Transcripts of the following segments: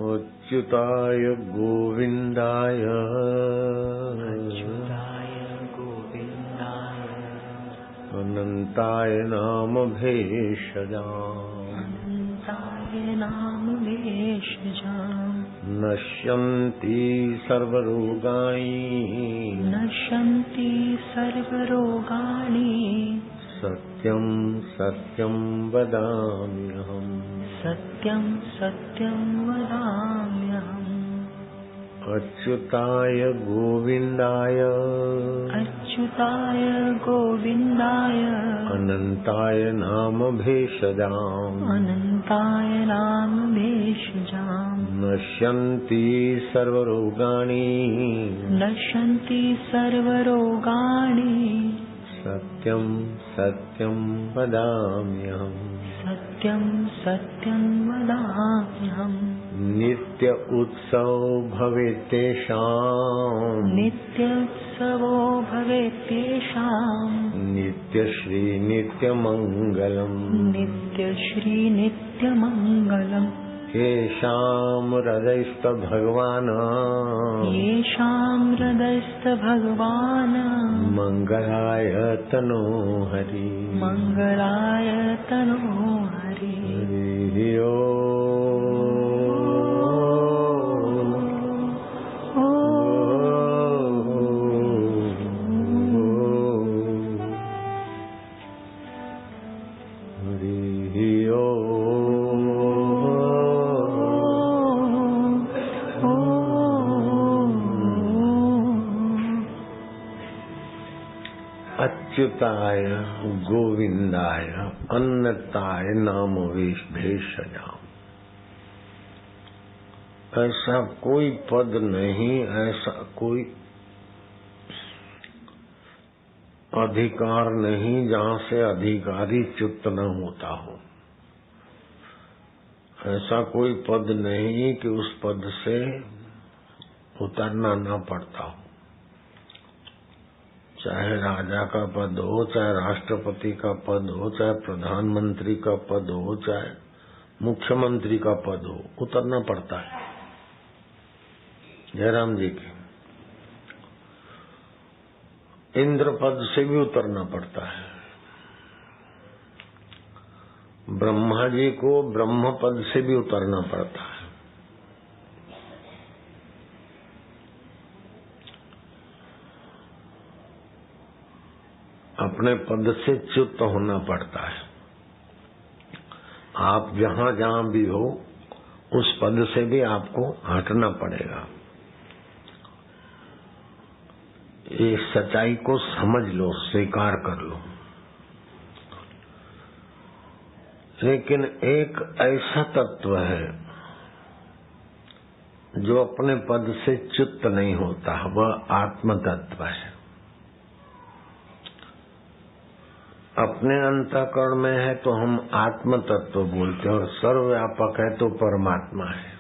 अच्युताय गोविंदाय अनंताय नाम भेषजाम् नश्यन्ति सर्वरोगाणि सत्यं सत्यं वदाम्यहम् अच्युताय गोविंदाय अनंताय नाम भेषजाम् नश्यन्ति सर्वरोगाणि सत्यं सत्यं वदाम्यहम् नित्य उत्सव भवेत्तेषाम् नित्यश्री नित्यमङ्गलम् येषाम् हृदयस्थ भगवान् मङ्गलाय तनो हरि हरि अच्युताय गोविंदाय अनंताय नाम भेषजाम्। ऐसा कोई पद नहीं, ऐसा कोई अधिकार नहीं जहाँ से अधिकारी च्युत न होता हो। ऐसा कोई पद नहीं कि उस पद से उतरना न पड़ता हो। चाहे राजा का पद हो, चाहे राष्ट्रपति का पद हो, चाहे प्रधानमंत्री का पद हो, चाहे मुख्यमंत्री का पद हो, उतरना पड़ता है। जयराम जी की इंद्र पद से भी उतरना पड़ता है। ब्रह्मा जी को ब्रह्म पद से भी उतरना पड़ता है। अपने पद से च्युत होना पड़ता है। आप जहाँ जहाँ भी हो उस पद से भी आपको हटना पड़ेगा। ये सच्चाई को समझ लो, स्वीकार कर लो। लेकिन एक ऐसा तत्व है जो अपने पद से च्युत नहीं होता, वह आत्म तत्व है। अपने अंतःकरण में है तो हम आत्म तत्व बोलते हैं, और सर्वव्यापक है तो परमात्मा है।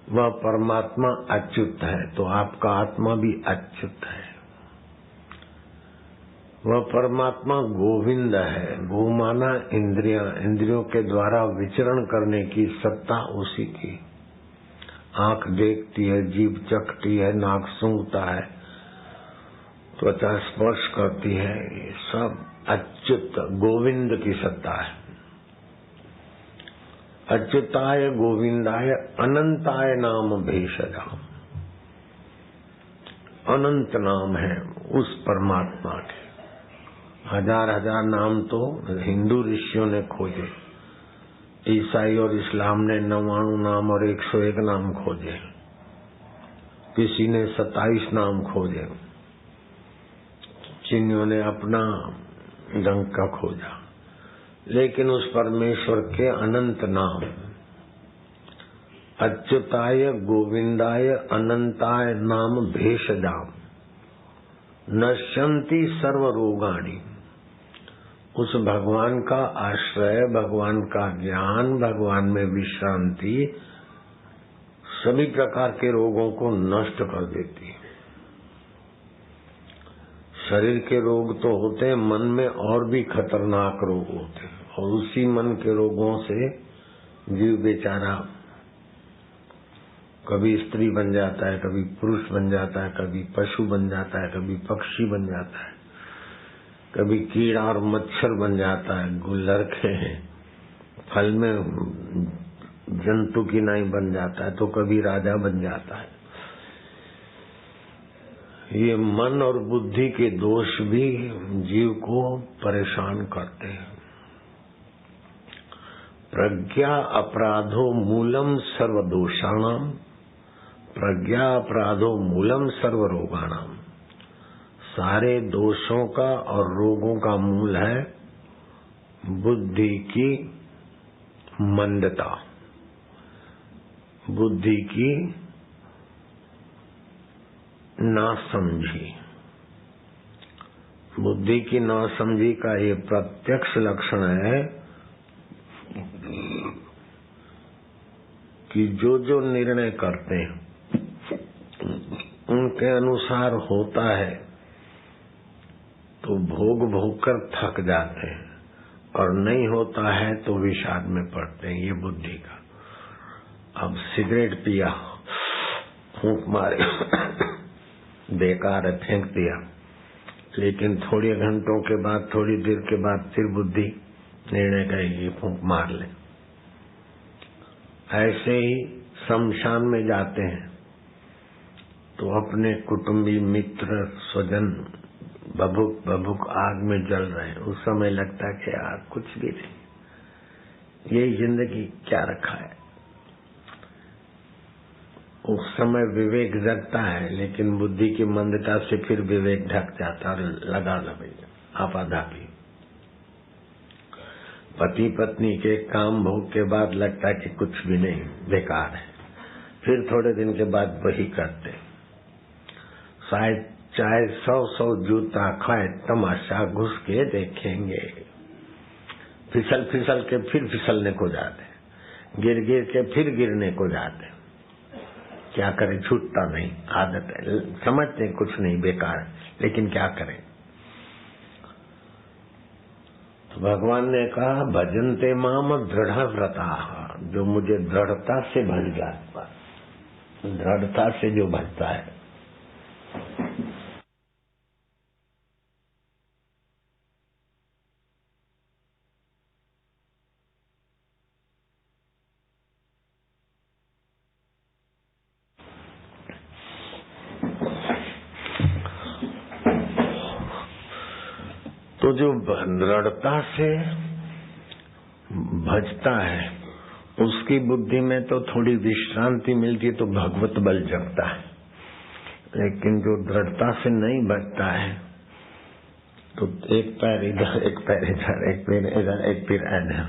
वह परमात्मा अच्युत है तो आपका आत्मा भी अच्युत है। वह परमात्मा गोविंद है। गो माना इंद्रियां, इंद्रियों के द्वारा विचरण करने की सत्ता उसी की। आंख देखती है, जीभ चखती है, नाक सूंघता है, त्वचा स्पर्श करती है, ये सब अच्युत गोविंद की सत्ता है। अच्युताय गोविंदाय अनंताय नाम भेषजाम्। अनंत नाम है उस परमात्मा के। हजार हजार नाम तो हिंदू ऋषियों ने खोजे, ईसाई और इस्लाम ने 99 नाम और 101 नाम खोजे, किसी ने 27 नाम खोजे, चीनियों ने अपना ढंग का खोजा, लेकिन उस परमेश्वर के अनंत नाम अच्युताय गोविंदाय अनंताय नाम भेषजाम् नश्यन्ति सर्वरोगाणि। उस भगवान का आश्रय, भगवान का ज्ञान, भगवान में विश्रांति सभी प्रकार के रोगों को नष्ट कर देती है। शरीर के रोग तो होते हैं, मन में और भी खतरनाक रोग होते हैं, और उसी मन के रोगों से जीव बेचारा कभी स्त्री बन जाता है, कभी पुरुष बन जाता है, कभी पशु बन जाता है, कभी पक्षी बन जाता है, कभी कीड़ा और मच्छर बन जाता है, गुल्लर के फल में जंतु की नाई बन जाता है, तो कभी राजा बन जाता है। ये मन और बुद्धि के दोष भी जीव को परेशान करते हैं। प्रज्ञा अपराधो मूलम सर्वदोषाणाम, प्रज्ञा अपराधो मूलम सर्वरोगाणाम। सारे दोषों का और रोगों का मूल है बुद्धि की मंदता, बुद्धि की नासमझी। बुद्धि की नासमझी का ये प्रत्यक्ष लक्षण है कि जो निर्णय करते हैं उनके अनुसार होता है तो भोग कर थक जाते हैं, और नहीं होता है तो विषाद में पड़ते हैं। ये बुद्धि का। अब सिगरेट पिया, फूंक मारे, बेकार है, फेंक दिया, लेकिन थोड़े घंटों के बाद, थोड़ी देर के बाद फिर बुद्धि निर्णय करेगी फूंक मार ले। ऐसे ही शमशान में जाते हैं तो अपने कुटुंबी मित्र स्वजन बबुक आग में जल रहे हैं। उस समय लगता है कि यार कुछ भी नहीं, यही जिंदगी क्या रखा है। उस समय विवेक जगता है, लेकिन बुद्धि की मंदता से फिर विवेक ढक जाता और लगा भैया आपाधापी। पति पत्नी के काम भोग के बाद लगता है कि कुछ भी नहीं, बेकार है। फिर थोड़े दिन के बाद वही करते, शायद चाहे 100 जूता खाए, तमाशा घुस के देखेंगे। फिसल के फिर फिसलने को जाते, गिर के फिर गिरने को जाते। क्या करें, छूटता नहीं, आदत है। समझते कुछ नहीं, बेकार है, लेकिन क्या करें। तो भगवान ने कहा भजन्ते माम दृढ़ व्रता, जो मुझे दृढ़ता से भज जाता, दृढ़ता से जो भजता है। तो जो दृढ़ता से भजता है उसकी बुद्धि में तो थोड़ी विश्रांति मिलती है, तो भगवत बल जगता है। लेकिन जो दृढ़ता से नहीं भजता है तो एक पैर इधर, एक पैर इधर, एक पैर इधर, एक पैर इधर।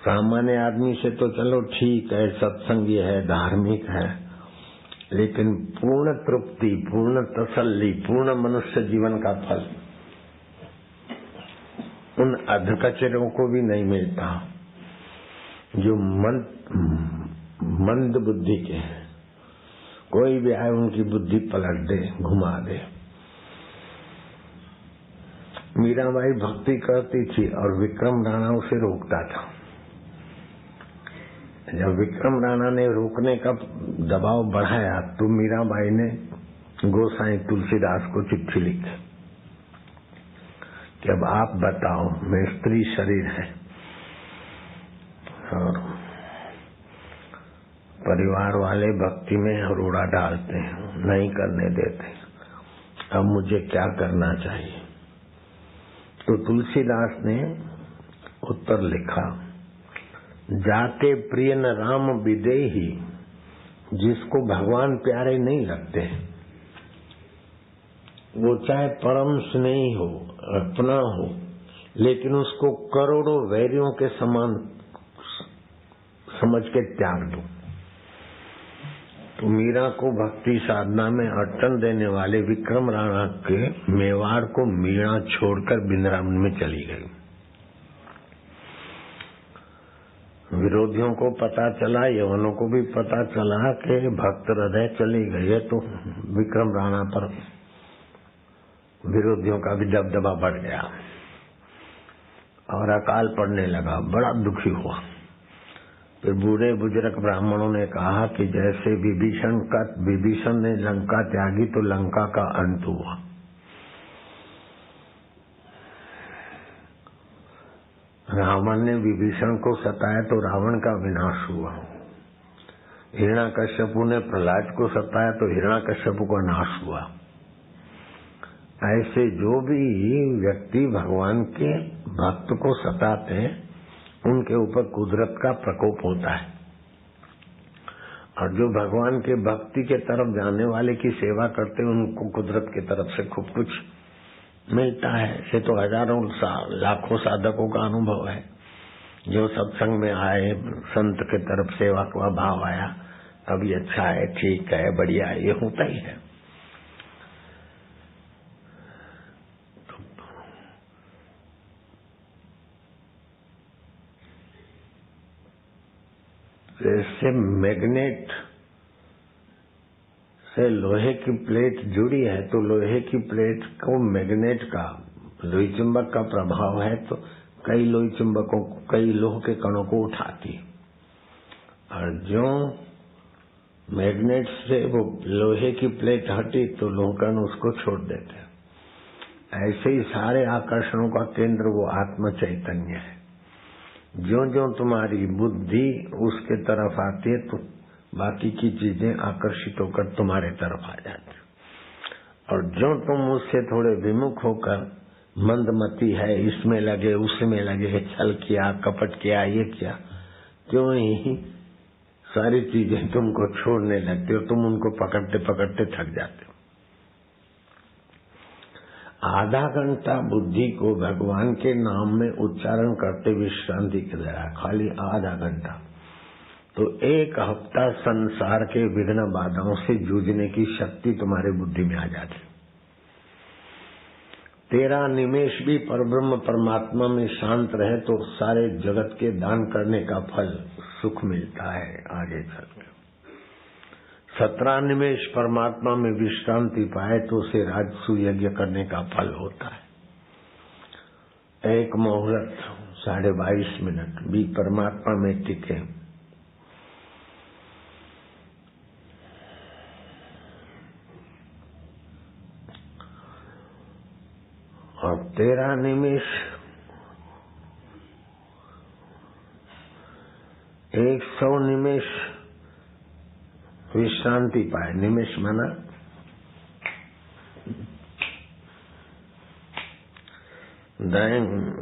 सामान्य आदमी से तो चलो ठीक है, सत्संगी है, धार्मिक है, लेकिन पूर्ण तृप्ति, पूर्ण तसल्ली, पूर्ण मनुष्य जीवन का फल उन अधकचरों को भी नहीं मिलता जो मंद बुद्धि के हैं। कोई भी आए उनकी बुद्धि पलट दे, घुमा दे। मीराबाई भक्ति करती थी और विक्रम राणा उसे रोकता था। जब विक्रम राणा ने रोकने का दबाव बढ़ाया तो मीराबाई ने गोसाई तुलसीदास को चिट्ठी लिखी कि अब आप बताओ, मैं स्त्री शरीर है और परिवार वाले भक्ति में रोड़ा डालते हैं, नहीं करने देते, अब मुझे क्या करना चाहिए। तो तुलसीदास ने उत्तर लिखा, जाते प्रिय न राम विदेही, जिसको भगवान प्यारे नहीं लगते, वो चाहे परम स्नेही हो, अपना हो, लेकिन उसको करोड़ों वैरियों के समान समझ के त्याग दो। तो मीरा को भक्ति साधना में अटन देने वाले विक्रम राणा के मेवाड़ को मीरा छोड़कर वृंदावन में चली गई। विरोधियों को पता चला, यवनों को भी पता चला कि भक्त हृदय चली गई है, तो विक्रम राणा पर विरोधियों का भी दबदबा बढ़ गया और अकाल पड़ने लगा। बड़ा दुखी हुआ, फिर बूढ़े बुजुर्ग ब्राह्मणों ने कहा कि जैसे विभीषण ने लंका त्यागी तो लंका का अंत हुआ, रावण ने विभीषण को सताया तो रावण का विनाश हुआ, हिरण्याकश्यपु ने प्रहलाद को सताया तो हिरण्याकश्यपु का नाश हुआ। ऐसे जो भी व्यक्ति भगवान के भक्त को सताते हैं उनके ऊपर कुदरत का प्रकोप होता है, और जो भगवान के भक्ति के तरफ जाने वाले की सेवा करते हैं उनको कुदरत की तरफ से खूब कुछ मिलता है। ये तो हजारों लाखों साधकों का अनुभव है। जो सत्संग में आए, संत के तरफ सेवा का भाव आया, अभी अच्छा है, ठीक है, बढ़िया है, ये होता ही है। जैसे मैग्नेट से लोहे की प्लेट जुड़ी है तो लोहे की प्लेट को मैग्नेट का, लोही चुंबक का प्रभाव है तो कई लोही चुंबकों को, कई लोह के कणों को उठाती, और जो मैग्नेट से वो लोहे की प्लेट हटी तो लोह कण उसको छोड़ देते। ऐसे ही सारे आकर्षणों का केंद्र वो आत्म चैतन्य है। जो जो तुम्हारी बुद्धि उसके तरफ आती है तो बाकी की चीजें आकर्षित होकर तुम्हारे तरफ आ जाती, और जो तुम उससे थोड़े विमुख होकर मंदमती है, इसमें लगे उसमें लगे, छल किया, कपट किया, ये किया, क्यों ही सारी चीजें तुमको छोड़ने लगती हो, तुम उनको पकड़ते पकड़ते थक जाते हो। आधा घंटा बुद्धि को भगवान के नाम में उच्चारण करते विश्रांति के द्वारा, खाली आधा घंटा, तो एक हफ्ता संसार के विघ्न बाधाओं से जूझने की शक्ति तुम्हारे बुद्धि में आ जाती। तेरा निमेष भी परब्रह्म परमात्मा में शांत रहे तो सारे जगत के दान करने का फल सुख मिलता है आगे चलकर। 17 निमेष परमात्मा में विश्रांति पाए तो उसे राजसु यज्ञ करने का फल होता है। एक मुहूर्त 22.5 मिनट भी परमात्मा में टिके, और 13 निमेष 100 निमेष विश्रांति पाए। निमेष माना दाएं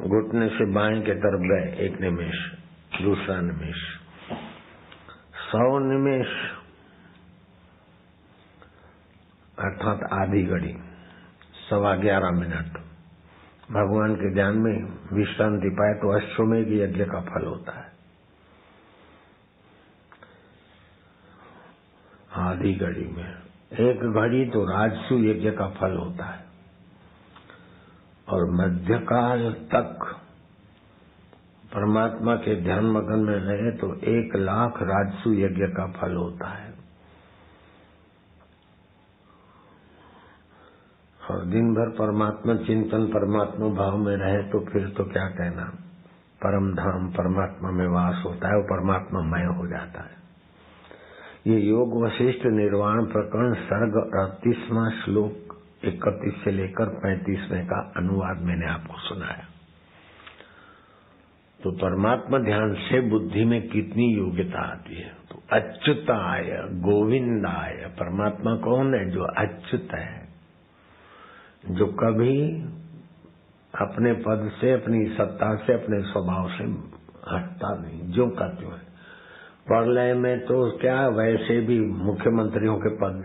घुटने से बाएं के तरफ गए, एक निमेष, दूसरा निमेष, 100 निमेष अर्थात आधी घड़ी, 11:15 मिनट भगवान के ध्यान में विश्रांति पाए तो अश्वमेध यज्ञ का फल होता है। आधी घड़ी में, एक घड़ी तो राजसु यज्ञ का फल होता है, और मध्यकाल तक परमात्मा के ध्यान मगन में रहे तो 1,00,000 राजसु यज्ञ का फल होता है। और दिन भर परमात्मा चिंतन, परमात्मा भाव में रहे तो फिर तो क्या कहना, परम धाम परमात्मा में वास होता है, वो परमात्मामय हो जाता है। ये योग वशिष्ठ निर्वाण प्रकरण सर्ग 38वां श्लोक 31 से लेकर 35वें का अनुवाद मैंने आपको सुनाया। तो परमात्मा ध्यान से बुद्धि में कितनी योग्यता आती है। तो अच्युताय गोविंदाय, परमात्मा कौन है? जो अच्युत है, जो कभी अपने पद से, अपनी सत्ता से, अपने स्वभाव से हटता नहीं, जो का त्यों है। प्रलय में तो क्या, वैसे भी मुख्यमंत्रियों के पद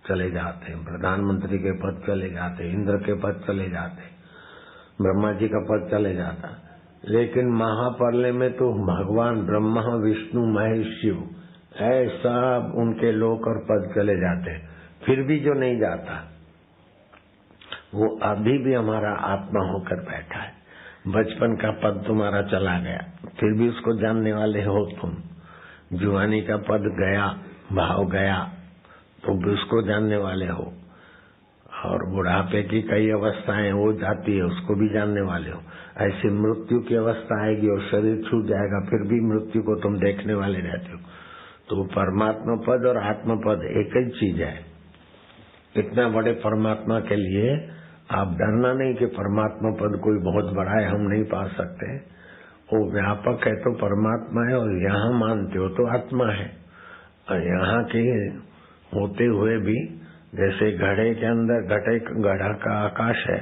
चले जाते हैं, प्रधानमंत्री के पद चले जाते, इंद्र के पद चले जाते, ब्रह्मा जी का पद चले जाता, लेकिन महाप्रलय में तो भगवान ब्रह्मा विष्णु महेश शिव ऐसा उनके लोक और पद चले जाते। फिर भी जो नहीं जाता वो अभी भी हमारा आत्मा होकर बैठा है। बचपन का पद तुम्हारा चला गया, फिर भी उसको जानने वाले हो तुम। जुआनी का पद गया, भाव गया, तो भी उसको जानने वाले हो। और बुढ़ापे की कई अवस्थाएं हो जाती है, उसको भी जानने वाले हो। ऐसी मृत्यु की अवस्था आएगी और शरीर छूट जाएगा, फिर भी मृत्यु को तुम देखने वाले रहते हो। तो परमात्मा पद और आत्मा पद एक ही चीज है। इतना बड़े परमात्मा के लिए आप डरना नहीं कि परमात्मा पद कोई बहुत बड़ा है, हम नहीं पा सकते। वो व्यापक है तो परमात्मा है, और यहाँ मानते हो तो आत्मा है। और यहाँ के होते हुए भी जैसे घड़े के अंदर घड़ा का आकाश है,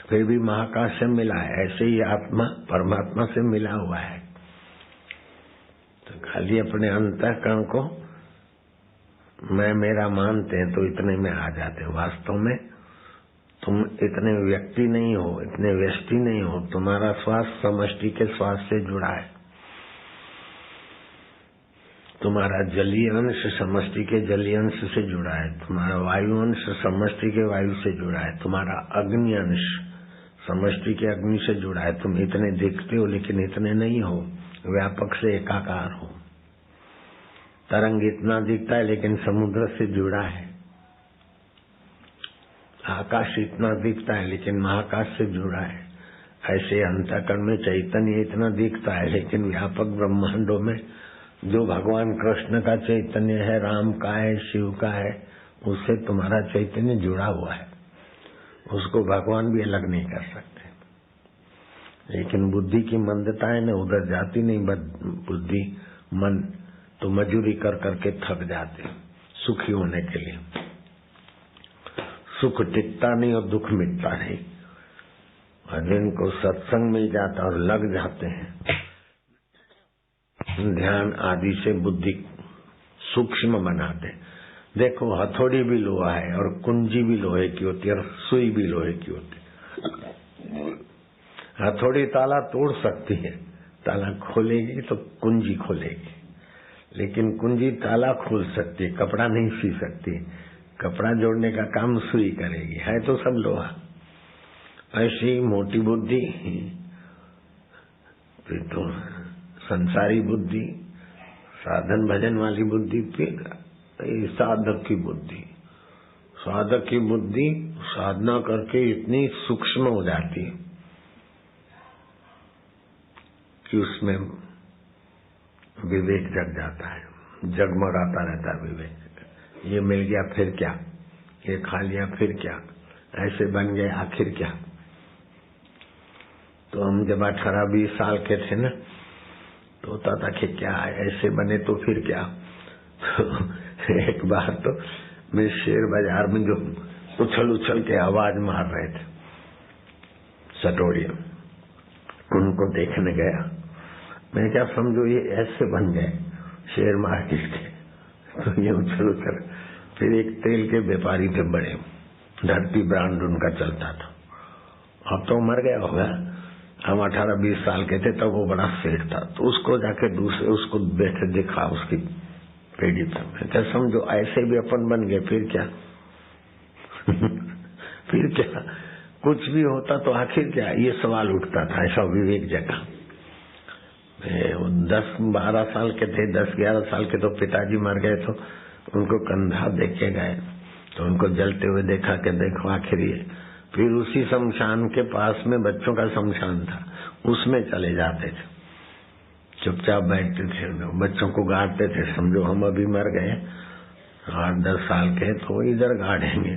फिर भी महाकाश से मिला है, ऐसे ही आत्मा परमात्मा से मिला हुआ है। तो खाली अपने अंतःकरण को मैं मेरा मानते हैं तो इतने में आ जाते हो। वास्तव में तुम इतने व्यक्ति नहीं हो, इतने व्यष्टि नहीं हो। तुम्हारा श्वास समष्टि के श्वास से जुड़ा है, तुम्हारा जलीय अंश समष्टि के जलीय अंश से जुड़ा है, तुम्हारा वायु अंश समष्टि के वायु से जुड़ा है, तुम्हारा अग्नि अंश समष्टि के अग्नि से जुड़ा है। तुम इतने दिखते हो लेकिन इतने नहीं हो, व्यापक से एकाकार हो। तरंग इतना दिखता है लेकिन समुद्र से जुड़ा है। आकाश इतना दिखता है लेकिन महाकाश से जुड़ा है। ऐसे अंतःकरण में चैतन्य इतना दिखता है लेकिन व्यापक ब्रह्मांडों में जो भगवान कृष्ण का चैतन्य है, राम का है, शिव का है, उससे तुम्हारा चैतन्य जुड़ा हुआ है। उसको भगवान भी अलग नहीं कर सकते। लेकिन बुद्धि की मंदता है ना, उधर जाती नहीं बुद्धि, मन तो मजूरी कर करके थक जाते सुखी होने के लिए। सुख टिकता नहीं और दुख मिटता नहीं। और जिनको सत्संग मिल जाता और लग जाते हैं, ध्यान आदि से बुद्धि सूक्ष्म बनाते। देखो हथौड़ी भी लोहा है और कुंजी भी लोहे की होती है और सुई भी लोहे की होती है। हथौड़ी ताला तोड़ सकती है, ताला खोलेगी तो कुंजी खोलेगी, लेकिन कुंजी ताला खोल सकती है, कपड़ा नहीं सी सकती। कपड़ा जोड़ने का काम सुई करेगी, है तो सब लोहा। ऐसी मोटी बुद्धि फिर तो संसारी बुद्धि, साधन भजन वाली बुद्धि, फिर साधक की बुद्धि। साधक की बुद्धि साधना करके इतनी सूक्ष्म हो जाती है कि उसमें विवेक जग जाता है, जगमगाता रहता है विवेक। ये मिल गया फिर क्या, ये खा लिया फिर क्या, ऐसे बन गए आखिर क्या। तो हम जब 18-20 साल के थे ना, तो होता था कि क्या ऐसे बने तो फिर क्या। तो एक बार तो मैं शेर बाजार में जो उछल उछल के आवाज मार रहे थे सटोरिया, उनको देखने गया। मैं क्या समझो ये ऐसे बन गए शेयर मार्केट के, तो ये उछल उछल। फिर एक तेल के व्यापारी थे बड़े, धरती ब्रांड उनका चलता था। अब तो मर गया होगा, हम 18-20 साल के थे तब वो बड़ा सेठ था। तो उसको जाके दूसरे उसको बैठे देखा उसकी पेड़ी पर। क्या समझो ऐसे भी अपन बन गए फिर क्या। फिर क्या, कुछ भी होता तो आखिर क्या, ये सवाल उठता था। ऐसा विवेक जगह 10-12 साल के थे, 10-11 साल के, तो पिताजी मर गए तो उनको कंधा देखे गए, तो उनको जलते हुए देखा कि देखो आखिर ये। फिर उसी शमशान के पास में बच्चों का शमशान था, उसमें चले जाते थे, चुपचाप बैठते थे, बच्चों को गाड़ते थे। समझो हम अभी मर गए 8-10 साल के, तो इधर गाड़ेंगे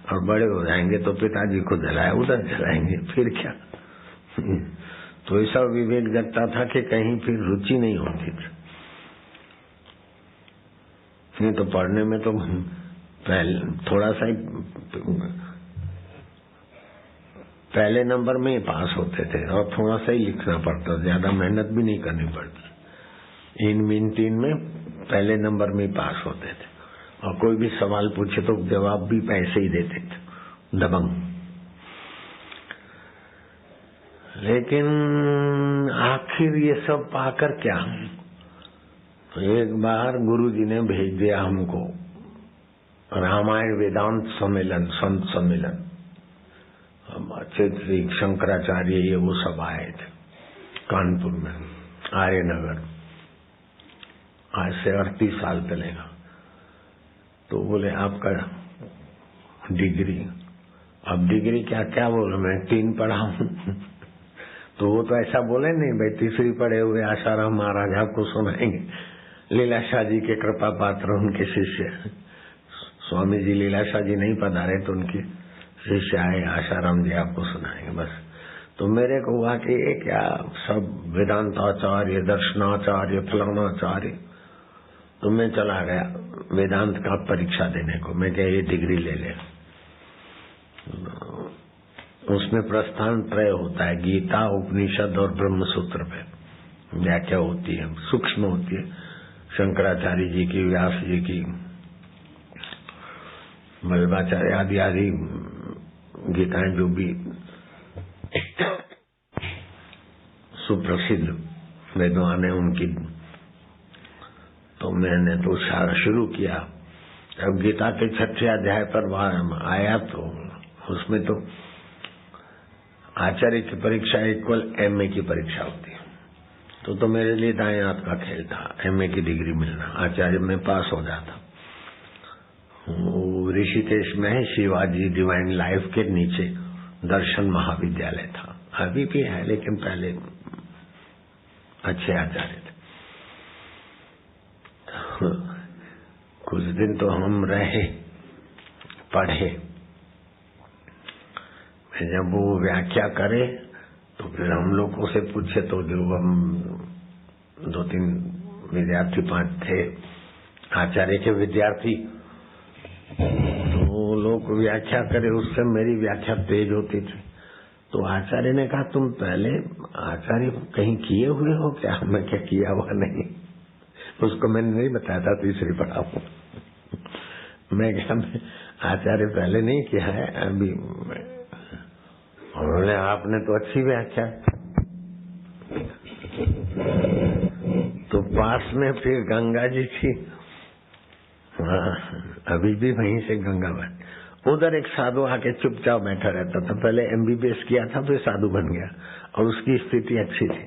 और बड़े हो जाएंगे तो पिताजी को जलाए उधर जलाएंगे, फिर क्या। तो ऐसा विवेक जगता था कि कहीं फिर रुचि नहीं होती थी। नहीं तो पढ़ने में तो पहले थोड़ा सा ही पहले नंबर में ही पास होते थे और थोड़ा सा ही लिखना पड़ता, ज्यादा मेहनत भी नहीं करनी पड़ती। इन मीन तीन में पहले नंबर में ही पास होते थे और कोई भी सवाल पूछे तो जवाब भी पैसे ही देते थे, दबंग। लेकिन आखिर ये सब पाकर क्या, तो एक बार गुरुजी ने भेज दिया हमको रामायण वेदांत सम्मेलन, संत सम्मेलन। श्री शंकराचार्य ये वो सब आए थे कानपुर में, आर्यनगर। आज से 38 साल पहले। तो बोले आपका डिग्री अब डिग्री क्या क्या बोलूं, मैं 3 पढ़ा हूं। तो वो तो ऐसा बोले नहीं भाई, तीसरी पढ़े हुए आशाराम महाराज आपको सुनाएंगे। लीलाशाह जी के कृपा पात्र उनके शिष्य स्वामी जी लीलाशाह जी नहीं पधारे तो उनके शिष्य आए, आशाराम जी आपको सुनाएंगे बस। तो मेरे को हुआ कि ये क्या सब वेदांताचार्य, दर्शनाचार्य, फलानाचार्य। तो मैं चला गया वेदांत का परीक्षा देने को। मैं क्या ये डिग्री ले ले। उसमें प्रस्थान त्रय होता है, गीता, उपनिषद और ब्रह्म सूत्र पे व्याख्या होती है, सूक्ष्म होती है। शंकराचार्य जी की, व्यास जी की, वल्लभाचार्य आदि आदि गीताएं जो भी सुप्रसिद्ध विद्वान है उनकी। तो मैंने तो शुरू किया। जब गीता के 6ठे अध्याय पर आया तो उसमें तो आचार्य की परीक्षा इक्वल एमए की परीक्षा होती है। तो मेरे लिए दाएं हाथ का खेल था एमए की डिग्री मिलना, आचार्य में पास हो जाता। ऋषिकेश में शिवाजी डिवाइन लाइफ के नीचे दर्शन महाविद्यालय था, अभी भी है लेकिन पहले अच्छे आचार्य थे। कुछ दिन तो हम रहे, पढ़े। जब वो व्याख्या करे तो फिर हम लोगों से पूछे तो जो हम 2-3 विद्यार्थी 5 थे आचार्य के विद्यार्थी, तो वो लोग व्याख्या करे उससे मेरी व्याख्या तेज होती थी। तो आचार्य ने कहा तुम पहले आचार्य कहीं किए हुए हो क्या? मैं क्या किया हुआ नहीं, उसको मैंने नहीं बताया था, तीसरी पढ़ा हूं। मैं क्या आचार्य पहले नहीं किया है अभी। उन्होंने आपने तो अच्छी व्याख्या। तो पास में फिर गंगा जी थी, अभी भी वहीं से गंगा बन। उधर एक साधु आके चुपचाप बैठा रहता था, पहले एमबीबीएस किया था फिर साधु बन गया और उसकी स्थिति अच्छी थी।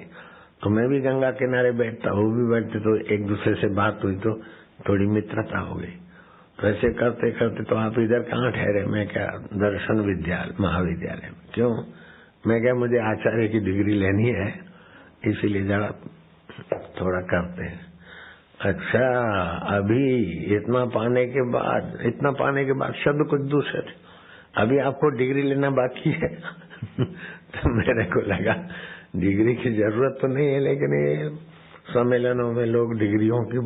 तो मैं भी गंगा किनारे बैठता, वो भी बैठते, तो एक दूसरे से बात हुई तो थोड़ी मित्रता हो गई। तो ऐसे करते करते तो आप इधर कहाँ ठहरे? मैं क्या दर्शन विद्यालय महाविद्यालय में। क्यों? मैं क्या मुझे आचार्य की डिग्री लेनी है, इसीलिए जरा थोड़ा करते हैं। अच्छा, अभी इतना पाने के बाद शब्द कुछ दूसरे थे, अभी आपको डिग्री लेना बाकी है। तो मेरे को लगा डिग्री की जरूरत तो नहीं है, लेकिन ये सम्मेलनों में लोग डिग्रियों की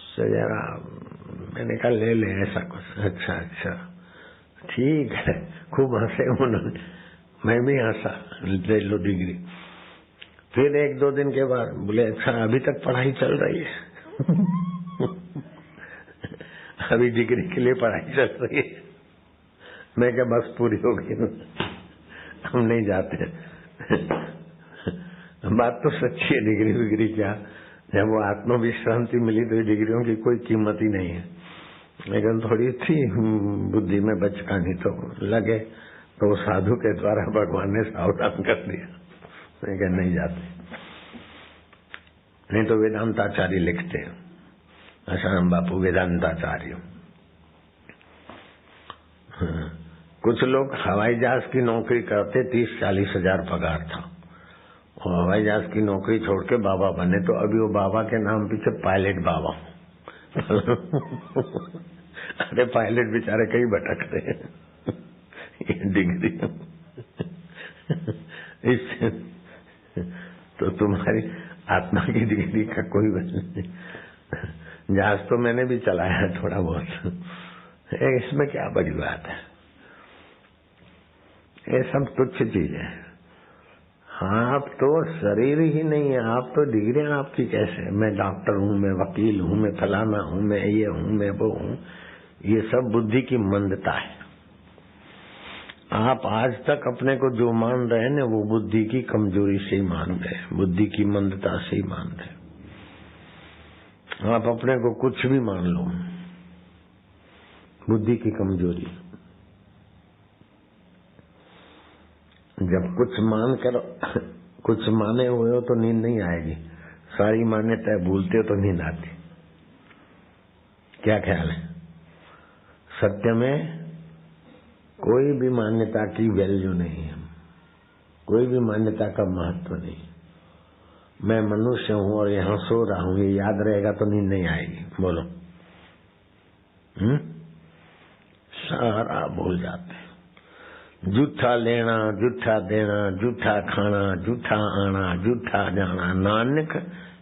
से जरा, मैंने कहा ले ले ऐसा कुछ। अच्छा ठीक है, खूब हंसे उन्होंने, मैं भी हंसा, ले लो डिग्री। फिर 1-2 दिन के बाद बोले अच्छा अभी तक पढ़ाई चल रही है? अभी डिग्री के लिए पढ़ाई चल रही है? मैं क्या बस पूरी हो गई, हम नहीं जाते। बात तो सच्ची है, डिग्री विग्री क्या, जब वो आत्मविश्रांति मिली तो डिग्रियों की कोई कीमत ही नहीं है। लेकिन थोड़ी थी बुद्धि में बचकानी तो लगे, तो साधु के द्वारा भगवान ने सावधान कर दिया। मैं क्या नहीं जाते, नहीं तो वेदांताचार्य लिखते हैं, आसाराम बापू वेदांताचार्य। कुछ लोग हवाई जहाज की नौकरी करते, 30-40 हजार पगार था, और हवाई जहाज की नौकरी छोड़ के बाबा बने, तो अभी वो बाबा के नाम पीछे पायलट बाबा। अरे पायलट बेचारे कहीं भटकते हैं, डिग्री इससे तो तुम्हारी आत्मा की डिग्री का कोई वजह नहीं। जहाज तो मैंने भी चलाया है थोड़ा बहुत, इसमें क्या बड़ी बात है, ये सब तुच्छ चीज है। आप तो शरीर ही नहीं है, आप तो डिग्रियां आपकी कैसे? मैं डॉक्टर हूं, मैं वकील हूं, मैं फलाना हूं, मैं ये हूं, मैं वो हूं, ये सब बुद्धि की मंदता है। आप आज तक अपने को जो मान रहे हैं ना, वो बुद्धि की कमजोरी से ही मान रहे हैं, बुद्धि की मंदता से ही मान रहे हैं। आप अपने को कुछ भी मान लो, बुद्धि की कमजोरी। जब कुछ मान कर कुछ माने हुए हो तो नींद नहीं आएगी, सारी मान्यताएं भूलते हो तो नींद आती। क्या ख्याल है? सत्य में कोई भी मान्यता की वैल्यू नहीं है, कोई भी मान्यता का महत्व नहीं। मैं मनुष्य हूँ और यहाँ सो रहा हूँ, ये याद रहेगा तो नींद नहीं आएगी। बोलो, सारा भूल जाते हैं। जूठा लेना, जूठा देना, जूठा खाना, जूठा आना, जूठा जाना, नानक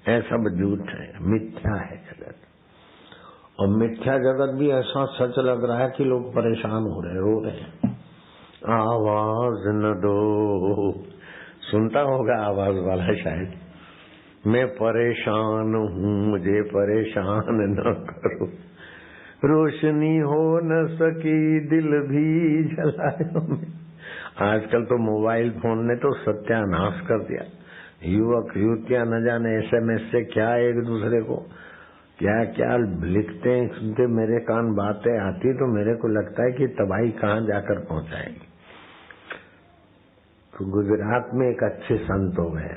ये सब झूठ है, मिथ्या है जगत। और मिथ्या जगत भी ऐसा सच लग रहा है कि लोग परेशान हो रहे, रो रहे हैं। आवाज न दो, सुनता होगा आवाज वाला शायद, मैं परेशान हूँ, मुझे परेशान न करो, रोशनी हो न सकी दिल भी जलाया। आजकल तो मोबाइल फोन ने तो सत्यानाश कर दिया। युवक युवतियां न जाने SMS से क्या एक दूसरे को क्या क्या लिखते हैं, सुनते मेरे कान बातें आती तो मेरे को लगता है कि तबाही कहाँ जाकर पहुंचाएगी। तो गुजरात में एक अच्छे संत हो गए,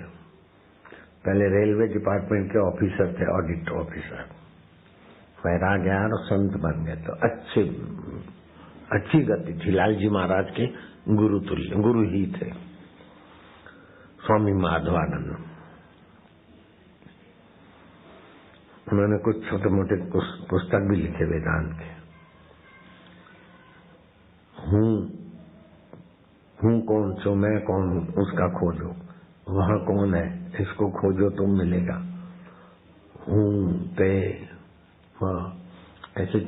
पहले रेलवे डिपार्टमेंट के ऑफिसर थे, ऑडिट ऑफिसर, वैराग गया और संत बन गए। तो अच्छी गति थी। लालजी महाराज के गुरु तुल्य, गुरु ही थे स्वामी माधवानंद। उन्होंने कुछ छोटे मोटे पुस्तक भी लिखे वेदांत के। हूँ कौन सो, मैं कौन हूँ, उसका खोजो, वहाँ कौन है इसको खोजो तो मिलेगा। हूँ ते ऐसे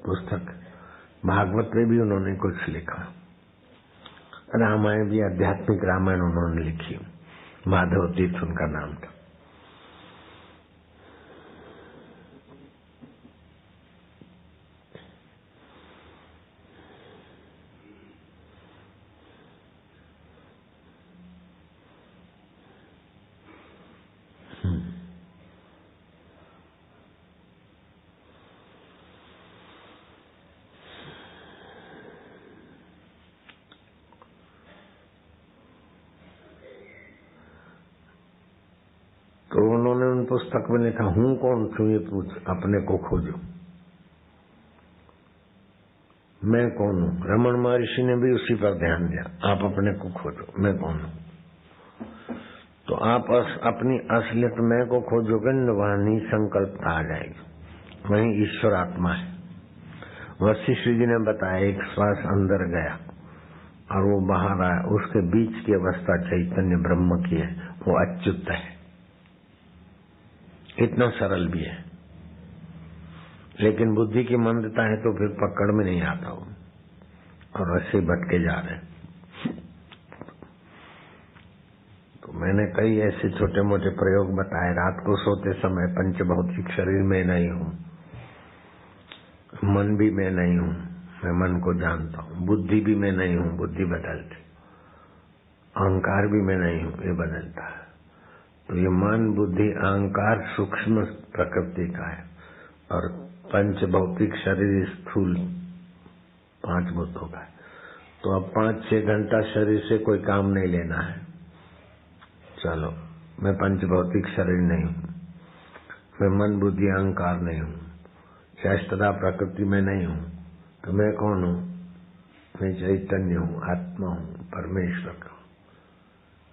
पुस्तक, भागवत में भी उन्होंने कुछ लिखा, रामायण भी, आध्यात्मिक रामायण उन्होंने लिखी, माधव तीर्थ उनका नाम था। तो उन्होंने उन पुस्तक में लिखा, हूँ कौन छू ये पूछ, अपने को खोजो, मैं कौन हूँ। रमन महर्षि ने भी उसी पर ध्यान दिया, आप अपने को खोजो, मैं कौन हूँ। तो आप अपनी असलियत मैं को खोजोगे न, वहां निसंकल्पता आ जाएगी, वही ईश्वर आत्मा है। वशिष्ठ जी ने बताया, एक श्वास अंदर गया और वो बाहर आया, उसके बीच की अवस्था चैतन्य ब्रह्म की है, वो अच्युत है। इतना सरल भी है, लेकिन बुद्धि की मंदता है तो फिर पकड़ में नहीं आता हूं और ऐसे भटके जा रहे हैं। तो मैंने कई ऐसे छोटे मोटे प्रयोग बताए। रात को सोते समय पंच भौतिक शरीर में नहीं हूं, मन भी मैं नहीं हूं, मैं मन को जानता हूं। बुद्धि भी मैं नहीं हूं, बुद्धि बदलती। अहंकार भी मैं नहीं हूं, ये बदलता है। तो ये मन बुद्धि अहंकार सूक्ष्म प्रकृति का है और पंच भौतिक शरीर स्थूल 5 भूतों का है। तो अब 5-6 घंटा शरीर से कोई काम नहीं लेना है। चलो, मैं पंच भौतिक शरीर नहीं हूँ, मैं मन बुद्धि अहंकार नहीं हूँ, शास्त्रा प्रकृति में नहीं हूँ, तो मैं कौन हूँ? मैं चैतन्य हूँ, आत्मा हूँ, परमेश्वर का।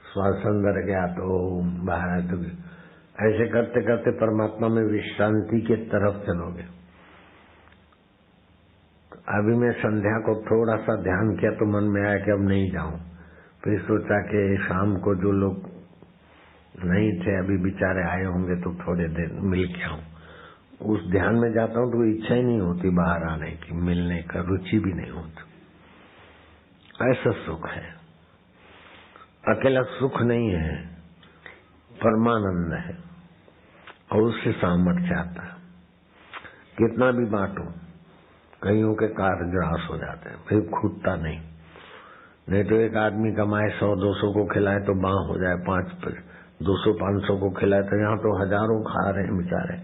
श्वास अंदर गया तो बाहर, तो ऐसे करते करते परमात्मा में विश्रांति की तरफ चलोगे। अभी मैं संध्या को थोड़ा सा ध्यान किया तो मन में आया कि अब नहीं जाऊं। फिर सोचा कि शाम को जो लोग नहीं थे अभी बेचारे आए होंगे तो थोड़े देर मिल के आऊं। उस ध्यान में जाता हूं तो इच्छा ही नहीं होती बाहर आने की, मिलने का रुचि भी नहीं होती। ऐसा सुख है, अकेला सुख नहीं है, परमानंद है और उससे सामर्थ्य आता है। कितना भी बांटो, कईयों के कार्य ग्रास हो जाते हैं, फिर खूटता नहीं तो एक आदमी कमाए 100-200 को खिलाए तो बाँ हो जाए, 200-500 को खिलाए तो यहाँ तो हजारों खा रहे हैं बेचारे,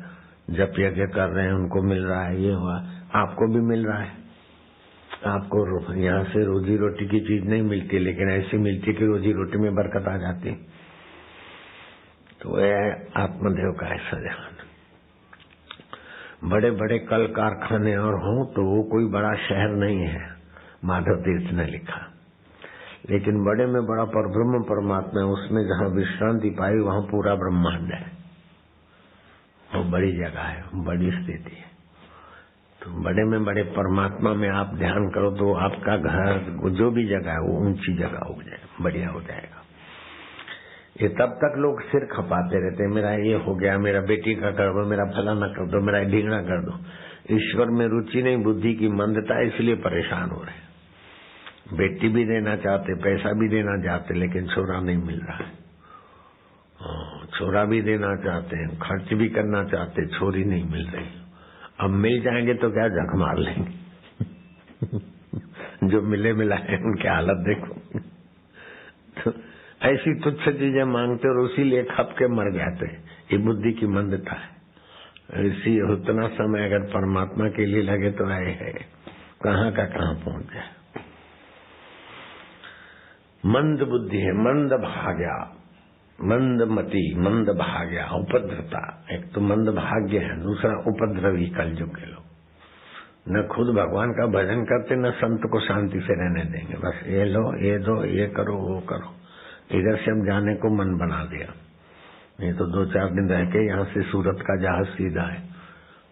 जप यज्ञ कर रहे हैं, उनको मिल रहा है, ये हुआ, आपको भी मिल रहा है। आपको यहाँ से रोजी रोटी की चीज नहीं मिलती, लेकिन ऐसी मिलती कि रोजी रोटी में बरकत आ जाती। तो यह आत्मदेव का ऐसा ध्यान। बड़े बड़े कल कारखाने और हों तो वो कोई बड़ा शहर नहीं है, माधव तीर्थ ने लिखा। लेकिन बड़े में बड़ा परब्रह्म परमात्मा है, उसमें जहाँ विश्रांति पाई वहाँ पूरा ब्रह्मांड है। वो बड़ी जगह है, बड़ी स्थिति है। तो बड़े में बड़े परमात्मा में आप ध्यान करो तो आपका घर जो भी जगह है वो ऊंची जगह हो जाए, बढ़िया हो जाएगा। ये तब तक लोग सिर खपाते रहते, मेरा ये हो गया, मेरा बेटी का कर दो, मेरा फलाना कर दो, मेरा ढींगना कर दो। ईश्वर में रुचि नहीं, बुद्धि की मंदता, इसलिए परेशान हो रहे। बेटी भी देना चाहते, पैसा भी देना चाहते, लेकिन छोरा नहीं मिल रहा है। छोरा भी देना चाहते हैं, खर्च भी करना चाहते, छोरी नहीं मिल रही। अब मिल जाएंगे तो क्या झक मार लेंगे। जो मिले मिलाए उनकी हालत देखो। तो ऐसी तुच्छ चीजें मांगते और उसी लिए खप के मर जाते। ये बुद्धि की मंदता है। इसी उतना समय अगर परमात्मा के लिए लगे तो आए है कहाँ का कहाँ पहुंच जाए। मंद बुद्धि है, मंद भाग्या, मंदमती, मंद भाग्या, उपद्रता। एक तो मंद भाग्य है, दूसरा उपद्रवी कलयुग के लोग। न खुद भगवान का भजन करते, न संत को शांति से रहने देंगे। बस ये लो, ये दो, ये करो, वो करो। इधर से हम जाने को मन बना दिया। नहीं तो 2-4 दिन रह के यहाँ से सूरत का जहाज सीधा है,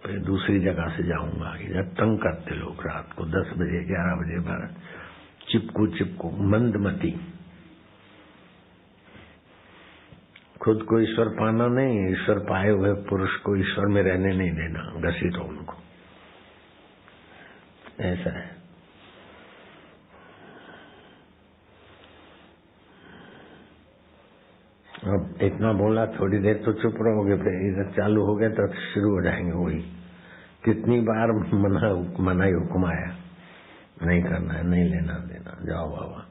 फिर दूसरी जगह से जाऊंगा। इधर तंग करते लोग रात को 10 बजे 11 बजे 12, चिपकू मंदमती। खुद को ईश्वर पाना नहीं, ईश्वर पाए हुए पुरुष को ईश्वर में रहने नहीं देना, घसीटो उनको। ऐसा है। अब इतना बोला, थोड़ी देर तो चुप रहोगे, फिर इधर चालू हो गए तो शुरू हो जाएंगे वही। कितनी बार मना ही हुक्म आया, नहीं करना है, नहीं लेना देना, जाओ बाबा।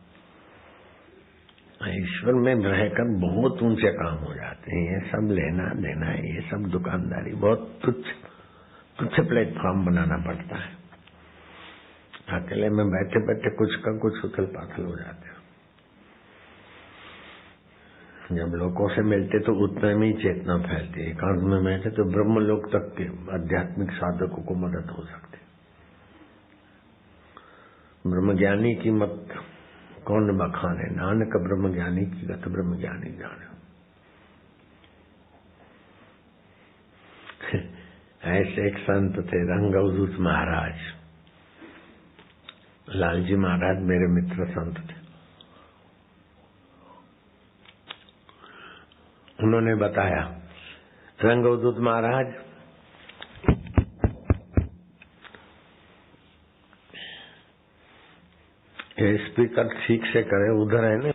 ईश्वर में रहकर बहुत ऊंचे काम हो जाते हैं। ये सब लेना देना है, ये सब दुकानदारी, बहुत तुच्छ प्लेटफॉर्म बनाना पड़ता है। अकेले में बैठे बैठे कुछ का कुछ उथल पाथल हो जाते हो। जब लोगों से मिलते तो उतने में ही चेतना फैलती है। एकांत में बैठे तो ब्रह्मलोक तक के आध्यात्मिक साधकों को मदद हो सकती। ब्रह्मज्ञानी की मत कौन बखाने, नानक ब्रह्मज्ञानी की गत ब्रह्मज्ञानी जाने। ऐसे एक संत थे रंगअवधूत महाराज। लालजी महाराज मेरे मित्र संत थे। उन्होंने बताया, रंगअवधूत महाराज ये स्पीकर ठीक से करे, उधर है ना।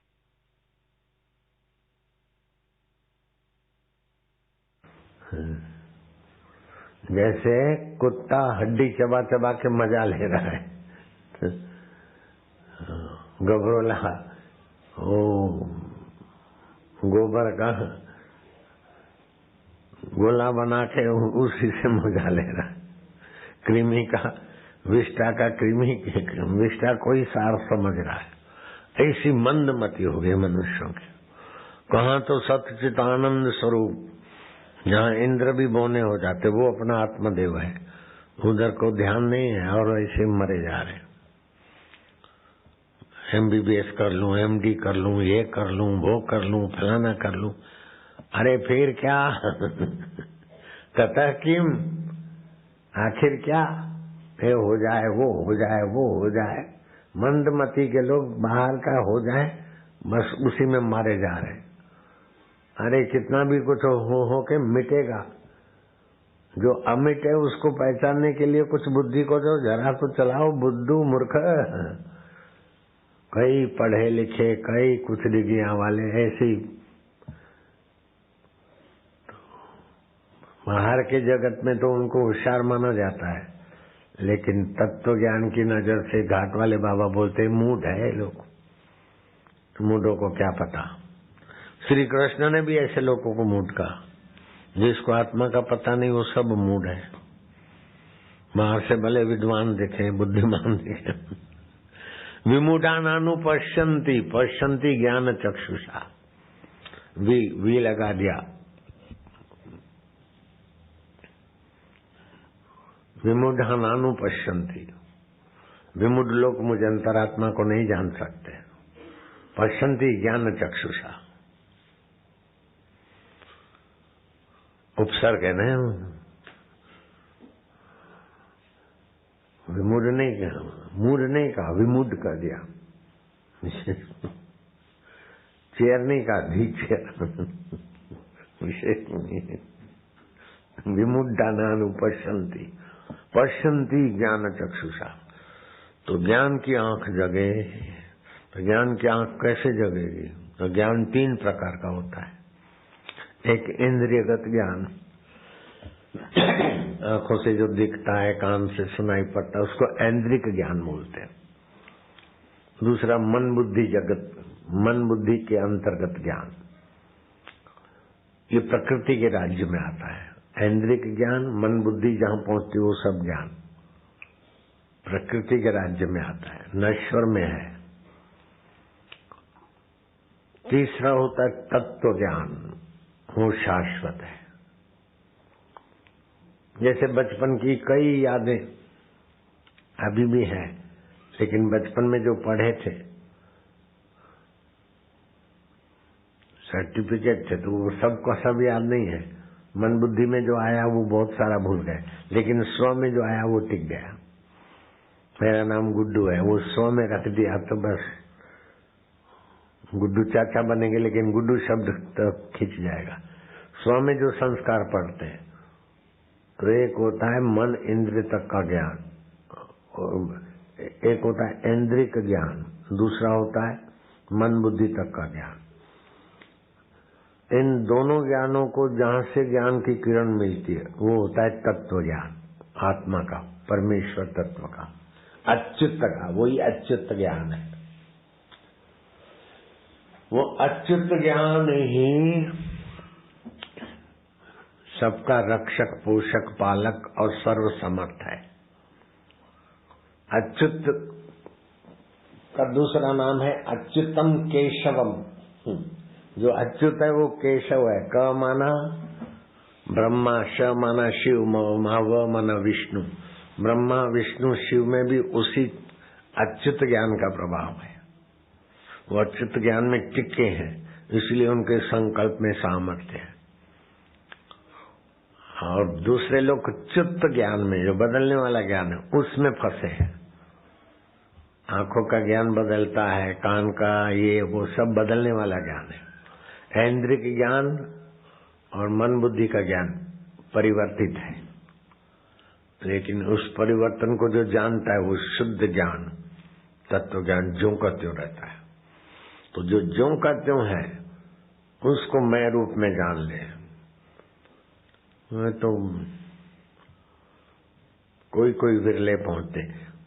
जैसे कुत्ता हड्डी चबा चबा के मजा ले रहा है। गबरोला ओ गोबर का गोला बना के उसी से मजा ले रहा है। कृमि का विष्टा का कृमि विष्टा कोई सार समझ रहा है। ऐसी मंदमती हो गई मनुष्यों की। कहाँ तो सच्चिदानंद स्वरूप, जहाँ इंद्र भी बौने हो जाते, वो अपना आत्मदेव है, उधर को ध्यान नहीं है और ऐसे मरे जा रहे। MBBS कर लूं, MD कर लूं, ये कर लूं, वो कर लूं, फलाना कर लूं। अरे फिर क्या? कतः किम, आखिर क्या? ये हो जाए, वो हो जाए, वो हो जाए। मंदमती के लोग बाहर का हो जाए, बस उसी में मारे जा रहे। अरे कितना भी कुछ हो के मिटेगा। जो अमिट है उसको पहचानने के लिए कुछ बुद्धि को जो जरा तो चलाओ। बुद्धू मूर्ख, कई पढ़े लिखे, कई कुछ डिग्रियां वाले ऐसी बाहर के जगत में तो उनको होशियार माना जाता है, लेकिन तत्व ज्ञान की नजर से घाट वाले बाबा बोलते मूड है लोग। मूडों को क्या पता। श्री कृष्ण ने भी ऐसे लोगों को मूड कहा, जिसको आत्मा का पता नहीं वो सब मूड है। बाहर से भले विद्वान दिखे, बुद्धिमान दिखे। विमूढ़ानानु पश्यन्ति, पश्यन्ति ज्ञान चक्षुषा। वी लगा दिया। विमूढ़ानानु पश्यन्ति, विमुड लोग मुझे अंतरात्मा को नहीं जान सकते। पश्यन्ति ज्ञान चक्षुषा, उपसर्ग है ना, विमुड नहीं कहा, मूड नहीं कहा, विमुड कर दिया। चेयर नहीं कहा, धी चेयर, विशेष नहीं। विमुड्डानानु पश्यन्ति, पश्यन्ति ज्ञान चक्षुषा। तो ज्ञान की आंख जगे, तो ज्ञान की आंख कैसे जगेगी? तो ज्ञान 3 प्रकार का होता है। एक इंद्रियगत ज्ञान, आंखों से जो दिखता है, कान से सुनाई पड़ता है, उसको ऐन्द्रिक ज्ञान बोलते हैं। दूसरा मन बुद्धि जगत, मन बुद्धि के अंतर्गत ज्ञान, ये प्रकृति के राज्य में आता है। ऐन्द्रिक ज्ञान, मन बुद्धि जहां पहुंचती वो सब ज्ञान प्रकृति के राज्य में आता है, नश्वर में है। तीसरा होता है तत्व ज्ञान, वो शाश्वत है। जैसे बचपन की कई यादें अभी भी हैं, लेकिन बचपन में जो पढ़े थे, सर्टिफिकेट थे, तो वो सबका सब याद नहीं है। मन बुद्धि में जो आया वो बहुत सारा भूल गए, लेकिन स्व में जो आया वो टिक गया। मेरा नाम गुड्डू है, वो स्व में रख दिया तो बस गुड्डू चाचा बनेंगे, लेकिन गुड्डू शब्द तो खिंच जाएगा। स्व में जो संस्कार पड़ते हैं, तो एक होता है मन इंद्रिय तक का ज्ञान, एक होता है ऐन्द्रिक ज्ञान, दूसरा होता है मन बुद्धि तक का ज्ञान। इन दोनों ज्ञानों को जहां से ज्ञान की किरण मिलती है वो होता है तत्व ज्ञान, आत्मा का, परमेश्वर तत्व का, अच्युत का। वही अच्युत ज्ञान है। वो अच्युत ज्ञान ही सबका रक्षक, पोषक, पालक और सर्वसमर्थ है। अच्युत का दूसरा नाम है अच्युतम केशवम। जो अच्युत है वो केशव है। क माना ब्रह्मा, श माना शिव, व माना विष्णु। ब्रह्मा, विष्णु, शिव में भी उसी अच्युत ज्ञान का प्रभाव है। वो अच्युत ज्ञान में टिके हैं, इसलिए उनके संकल्प में सामर्थ्य है। और दूसरे लोग च्युत ज्ञान में, जो बदलने वाला ज्ञान है, उसमें फंसे हैं। आंखों का ज्ञान बदलता है, कान का, ये वो सब बदलने वाला ज्ञान है। ऐन्द्रिक ज्ञान और मन बुद्धि का ज्ञान परिवर्तित है, लेकिन उस परिवर्तन को जो जानता है वो शुद्ध ज्ञान, तत्व ज्ञान, ज्यों का त्यों रहता है। तो जो ज्यों का त्यों है उसको मैं रूप में जान ले। तो कोई कोई विरले पहुंचते।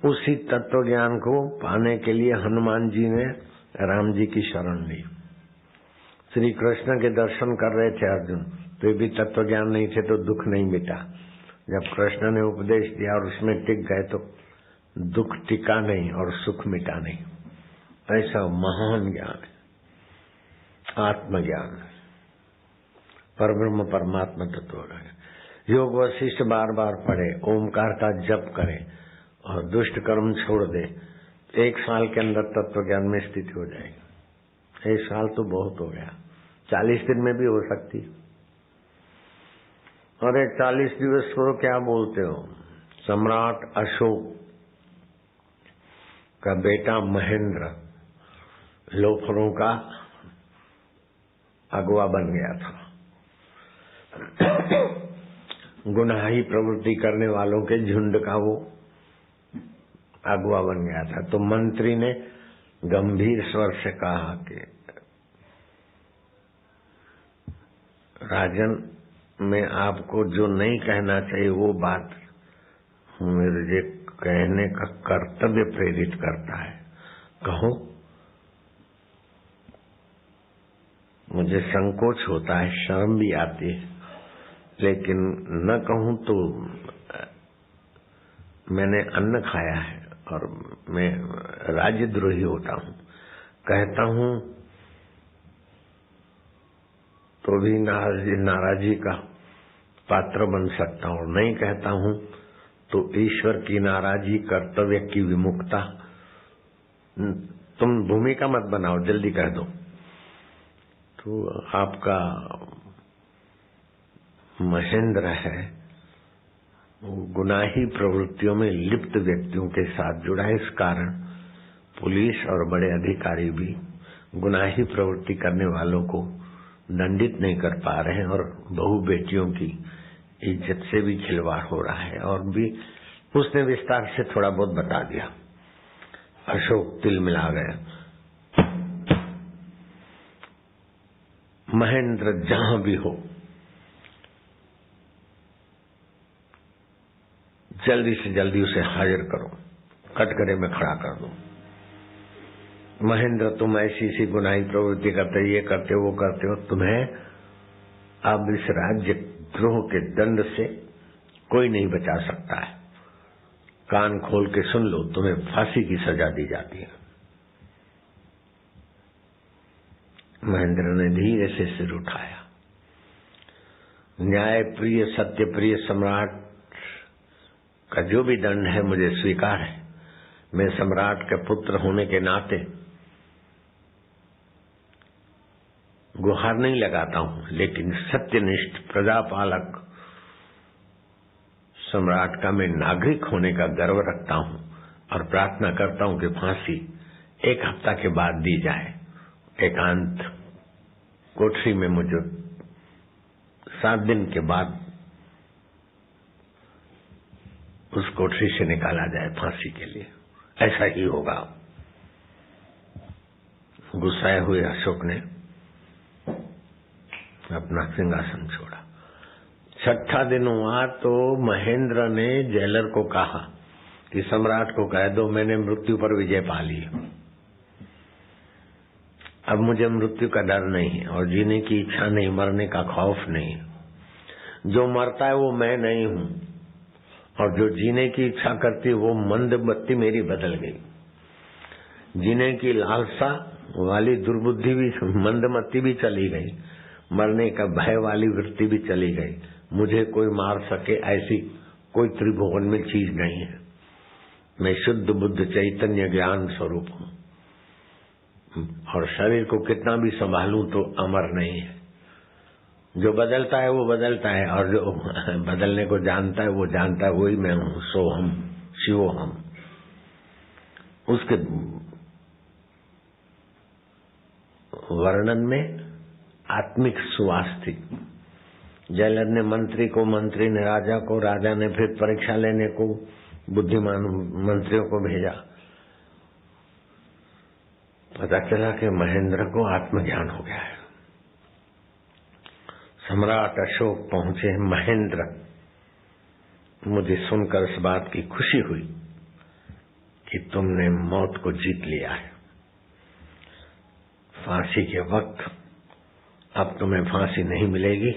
उसी तत्व ज्ञान को पाने के लिए हनुमान जी ने राम जी की शरण ली। श्री कृष्ण के दर्शन कर रहे थे अर्जुन, तो ये भी तत्व ज्ञान नहीं थे तो दुख नहीं मिटा। जब कृष्ण ने उपदेश दिया और उसमें टिक गए तो दुख टिका नहीं और सुख मिटा नहीं। ऐसा महान ज्ञान है आत्मज्ञान, परब्रह्म परमात्मा तत्व है। योग वशिष्ठ बार बार पढ़े, ओमकार का जप करे और दुष्ट कर्म छोड़ दे, 1 साल के अंदर तत्व ज्ञान में स्थिति हो जाएगी। 1 साल तो बहुत हो गया, 40 दिन में भी हो सकती। अरे 40 दिवस को क्या बोलते हो? सम्राट अशोक का बेटा महेंद्र लोफरों का अगवा बन गया था। गुनाही प्रवृत्ति करने वालों के झुंड का वो अगवा बन गया था। तो मंत्री ने गंभीर स्वर से कहा कि राजन, मैं आपको जो नहीं कहना चाहिए वो बात मुझे कहने का कर्तव्य प्रेरित करता है। कहो। मुझे संकोच होता है, शर्म भी आती है, लेकिन न कहूं तो मैंने अन्न खाया है और मैं राज्यद्रोही होता हूं। कहता हूं तो भी नाराजी का पात्र बन सकता हूं, और नहीं कहता हूं तो ईश्वर की नाराजगी, कर्तव्य की विमुखता। तुम भूमिका मत बनाओ, जल्दी कह दो। तो आपका महेंद्र है वो गुनाही प्रवृत्तियों में लिप्त व्यक्तियों के साथ जुड़ा है। इस कारण पुलिस और बड़े अधिकारी भी गुनाही प्रवृत्ति करने वालों को दंडित नहीं कर पा रहे हैं और बहू बेटियों की इज्जत से भी खिलवाड़ हो रहा है। और भी उसने विस्तार से थोड़ा बहुत बता दिया। अशोक तिल मिला गया। महेंद्र जहां भी हो जल्दी से जल्दी उसे हाजिर करो, कटघरे में खड़ा कर दो। महेंद्र तुम ऐसी सी गुनाही प्रवृत्ति करते, ये करते वो करते हो, तुम्हें अब इस राज्य द्रोह के दंड से कोई नहीं बचा सकता है। कान खोल के सुन लो, तुम्हें फांसी की सजा दी जाती है। महेंद्र ने धीरे से सिर उठाया। न्याय प्रिय सत्य प्रिय सम्राट का जो भी दंड है मुझे स्वीकार है। मैं सम्राट के पुत्र होने के नाते गुहार नहीं लगाता हूं, लेकिन सत्यनिष्ठ प्रजापालक सम्राट का मैं नागरिक होने का गर्व रखता हूं और प्रार्थना करता हूं कि फांसी 1 हफ्ता के बाद दी जाए। एकांत कोठरी में मुझे 7 दिन के बाद उस कोठरी से निकाला जाए फांसी के लिए। ऐसा ही होगा। गुस्साए हुए अशोक ने अपना सिंहासन छोड़ा। 6ठा दिन हुआ तो महेंद्र ने जेलर को कहा कि सम्राट को कह दो मैंने मृत्यु पर विजय पा ली। अब मुझे मृत्यु का डर नहीं है और जीने की इच्छा नहीं, मरने का खौफ नहीं। जो मरता है वो मैं नहीं हूं और जो जीने की इच्छा करती वो मंदबत्ती मेरी बदल गई। जीने की लालसा वाली दुर्बुद्धि भी, मंदमती भी चली गई। मरने का भय वाली वृत्ति भी चली गई। मुझे कोई मार सके ऐसी कोई त्रिभुवन में चीज नहीं है। मैं शुद्ध बुद्ध चैतन्य ज्ञान स्वरूप हूं और शरीर को कितना भी संभालूं तो अमर नहीं है। जो बदलता है वो बदलता है और जो बदलने को जानता है वो जानता है वही मैं हूं। सोहम शिवोहम। उसके वर्णन में आत्मिक सुवास थी। जेलर ने मंत्री को, मंत्री ने राजा को, राजा ने फिर परीक्षा लेने को बुद्धिमान मंत्रियों को भेजा। पता चला कि महेंद्र को आत्मज्ञान हो गया है। सम्राट अशोक पहुंचे। महेंद्र, मुझे सुनकर इस बात की खुशी हुई कि तुमने मौत को जीत लिया है। फांसी के वक्त अब तुम्हें फांसी नहीं मिलेगी,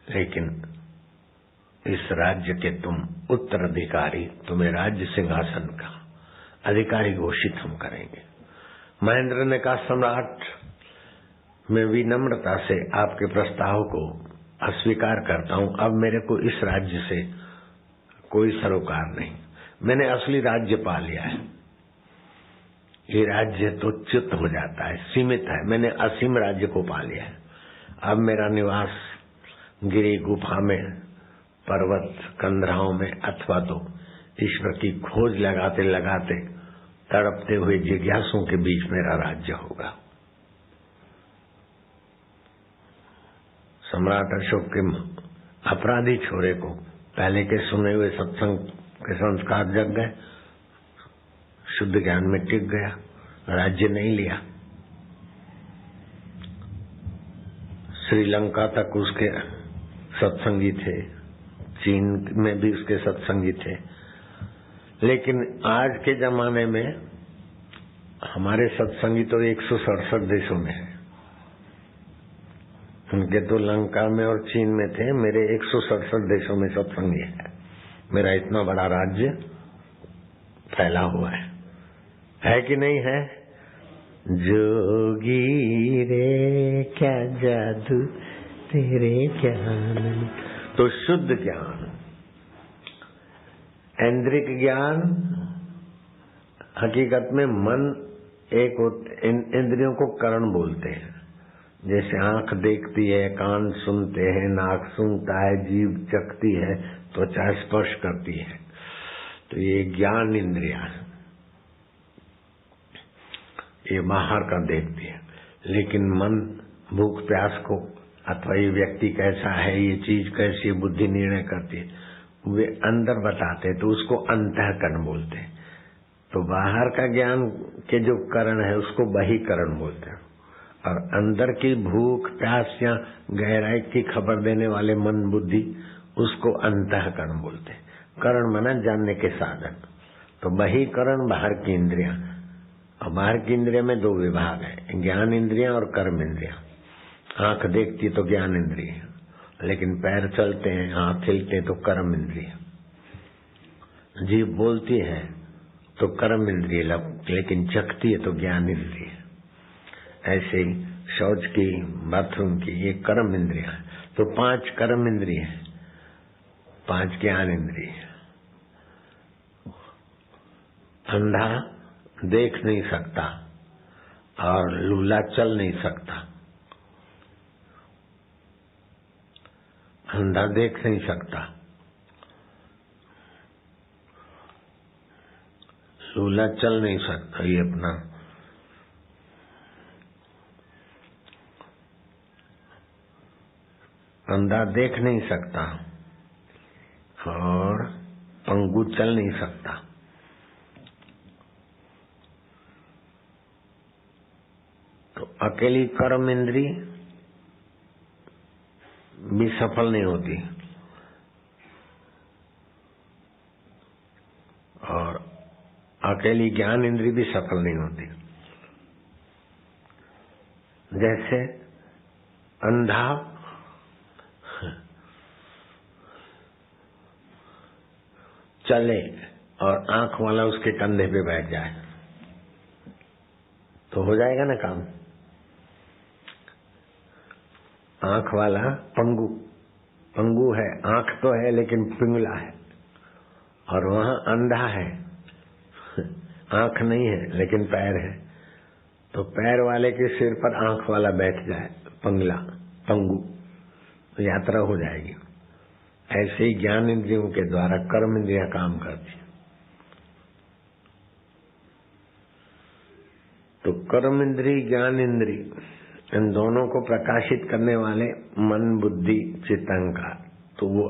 लेकिन इस राज्य के तुम उत्तराधिकारी, तुम्हें राज्य सिंहासन का अधिकारी घोषित हम करेंगे। महेंद्र ने कहा सम्राट, मैं विनम्रता से आपके प्रस्ताव को अस्वीकार करता हूं। अब मेरे को इस राज्य से कोई सरोकार नहीं। मैंने असली राज्य पा लिया है। ये राज्य तो च्युत हो जाता है, सीमित है। मैंने असीम राज्य को पा लिया है। अब मेरा निवास गिरी गुफा में, पर्वत कंदराओं में अथवा तो ईश्वर की खोज लगाते लगाते तड़पते हुए जिज्ञासुओं के बीच मेरा राज्य होगा। सम्राट अशोक के अपराधी छोरे को पहले के सुने हुए सत्संग के संस्कार जग गए, शुद्ध ज्ञान में टिक गया, राज्य नहीं लिया। श्रीलंका तक उसके सत्संगी थे, चीन में भी उसके सत्संगी थे। लेकिन आज के जमाने में हमारे सत्संगी तो 167 देशों में है। उनके तो लंका में और चीन में थे, मेरे 167 देशों में सत्संगी है। मेरा इतना बड़ा राज्य फैला हुआ है कि नहीं है? जोगी रे क्या जादू तेरे ज्ञान। तो शुद्ध ज्ञान ऐन्द्रिक ज्ञान हकीकत में मन एक इंद्रियों को करण बोलते हैं। जैसे आंख देखती है, कान सुनते हैं, नाक सूंघता है, जीभ चखती है, त्वचा स्पर्श करती है, तो ये ज्ञान इंद्रिया है, ये बाहर का देखती है। लेकिन मन भूख प्यास को अथवा ये व्यक्ति कैसा है, ये चीज कैसी, बुद्धि निर्णय करती है, वे अंदर बताते तो उसको अंतःकरण बोलते हैं। तो बाहर का ज्ञान के जो करण है उसको बहिकरण बोलते हैं, और अंदर की भूख प्यास या गहराई की खबर देने वाले मन बुद्धि उसको अंतःकरण बोलते हैं। करण माना जानने के साधन। तो बहिकरण बाहर की इंद्रियां, और बाहर की इंद्रिया में दो विभाग है, ज्ञान इंद्रिया और कर्म इंद्रिया। आंख देखती तो ज्ञान इंद्रिय, लेकिन पैर चलते हैं, हाथ हिलते तो कर्म इंद्रिय। जीभ बोलती है तो कर्म इंद्रिय, लेकिन चखती है तो ज्ञान इंद्रिय। ऐसे ही शौच की, बाथरूम की, ये कर्म इंद्रिया है। तो 5 कर्म इंद्रिय है, 5 ज्ञान इंद्रिय। अंधा देख नहीं सकता और लूला चल नहीं सकता। अंधा देख नहीं सकता, लूला चल नहीं सकता, ये अपना अंधा देख नहीं सकता और पंगु चल नहीं सकता। तो अकेली कर्म इंद्री भी सफल नहीं होती, और अकेली ज्ञान इंद्री भी सफल नहीं होती। जैसे अंधा चले और आंख वाला उसके कंधे पे बैठ जाए तो हो जाएगा ना काम। आंख वाला पंगु है, आंख तो है लेकिन पिंगला है, और वहां अंधा है, आंख नहीं है लेकिन पैर है। तो पैर वाले के सिर पर आंख वाला बैठ जाए, पंगु, तो यात्रा हो जाएगी। ऐसे ही ज्ञान इंद्रियों के द्वारा कर्म इंद्रियां काम करती है। तो कर्म इंद्री, ज्ञान इंद्री, इन दोनों को प्रकाशित करने वाले मन बुद्धि चित्तअहंकार, तो वो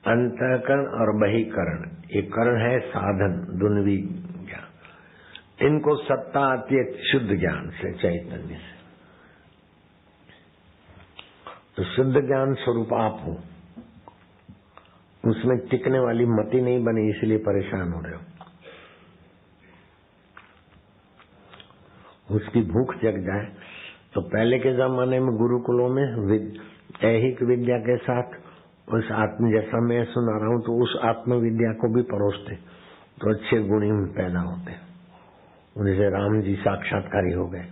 अंतःकरण और बहिकरण, ये करण है साधन, दुनवी ज्ञान। इनको सत्ता आती है शुद्ध ज्ञान से, चैतन्य से। तो शुद्ध ज्ञान स्वरूप आप हो, उसमें टिकने वाली मति नहीं बनी, इसलिए परेशान हो रहे हो। उसकी भूख जग जाए तो पहले के जमाने में गुरुकुलों में ऐहिक विद्या के साथ उस आत्म, जैसा मैं सुना रहा हूं, तो उस आत्म विद्या को भी परोसते तो अच्छे गुणी पैदा होते। जैसे राम जी साक्षात्कारी हो गए,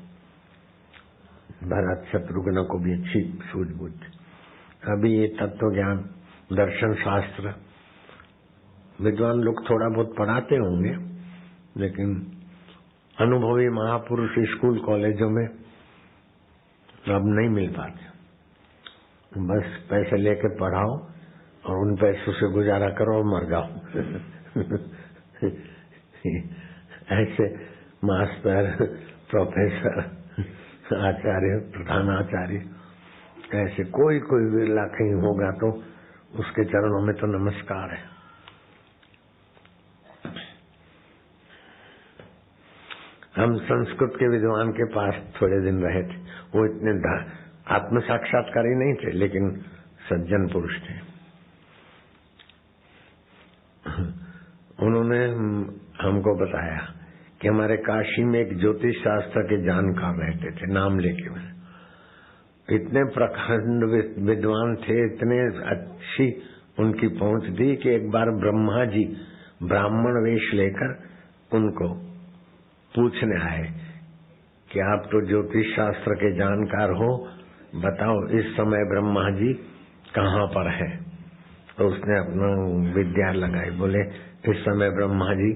भरत शत्रुघ्न को भी अच्छी सूझबूझ। अभी ये तत्व ज्ञान, दर्शन शास्त्र विद्वान लोग थोड़ा बहुत पढ़ाते होंगे, लेकिन अनुभवी महापुरुष स्कूल कॉलेजों में अब नहीं मिल पाते। बस पैसे लेके पढ़ाओ और उन पैसों से गुजारा करो और मर जाओ। ऐसे मास्टर, प्रोफेसर, आचार्य, प्रधानाचार्य, ऐसे कोई विरला कहीं होगा तो उसके चरणों में तो नमस्कार है। हम संस्कृत के विद्वान के पास थोड़े दिन रहे थे, वो इतने आत्म साक्षात्कारी नहीं थे लेकिन सज्जन पुरुष थे। उन्होंने हमको बताया कि हमारे काशी में एक ज्योतिष शास्त्र के जानकार रहते थे, नाम लेके। इतने प्रखंड विद्वान थे, इतने अच्छी उनकी पहुंच थी कि एक बार ब्रह्मा जी ब्राह्मण वेश लेकर उनको पूछने आए कि आप तो ज्योतिष शास्त्र के जानकार हो, बताओ इस समय ब्रह्मा जी कहाँ पर है। तो उसने अपना विद्या लगाई। बोले इस समय ब्रह्मा जी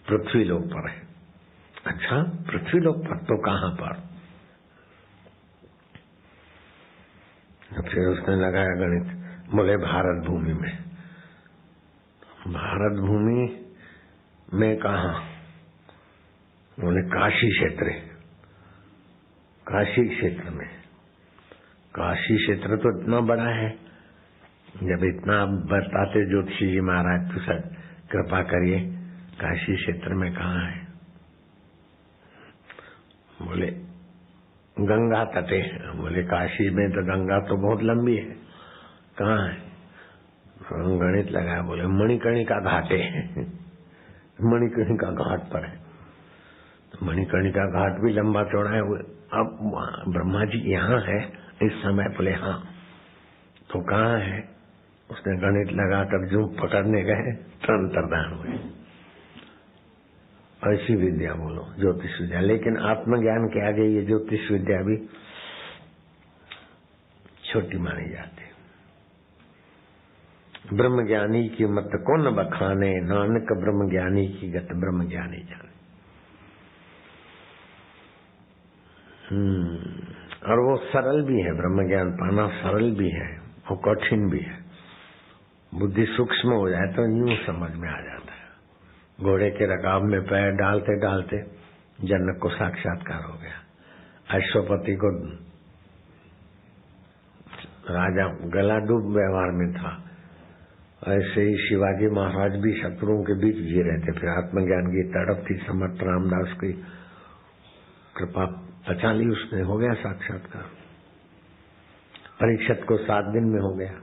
पृथ्वी लोक पर है। अच्छा, पृथ्वी लोक पर? तो कहाँ पर? फिर उसने लगाया गणित। बोले भारत भूमि में। भारत भूमि में कहाँ? बोले काशी क्षेत्र। काशी क्षेत्र में? काशी क्षेत्र तो इतना बड़ा है। जब इतना आप बताते ज्योतिषी जी महाराज, तो सर कृपा करिए, काशी क्षेत्र में कहाँ है? बोले गंगा तटे। बोले काशी में तो गंगा तो बहुत लंबी है, कहाँ है? गणित लगाया। बोले मणिकर्णिका घाट है। मणिकर्णिका घाट पर है। तो मणिकर्णिका घाट भी लंबा चौड़ा है। अब ब्रह्मा जी यहाँ है इस समय? बोले हाँ। तो कहाँ है? उसने गणित लगाकर जो पकड़ने गए तो अंतर्धान हुए। ऐसी विद्या बोलो ज्योतिष विद्या। लेकिन आत्मज्ञान के आगे ये ज्योतिष विद्या भी छोटी मानी जाती। ब्रह्म ज्ञानी की मत को न बखाने, नानक ब्रह्म ज्ञानी की गत ब्रह्म ज्ञानी जाने। और वो सरल भी है, ब्रह्म ज्ञान पाना सरल भी है और कठिन भी है। बुद्धि सूक्ष्म हो जाए तो यूं समझ में आ जाता है। घोड़े के रकाब में पैर डालते डालते जनक को साक्षात्कार हो गया। अश्वपति को राजा गला डूब व्यवहार में था, ऐसे ही शिवाजी महाराज भी शत्रुओं के बीच जी रहे थे। फिर आत्मज्ञान की तड़प थी, समर्थ रामदास की कृपा बचा ली उसने, हो गया साक्षात्कार। परीक्षित को 7 दिन में हो गया,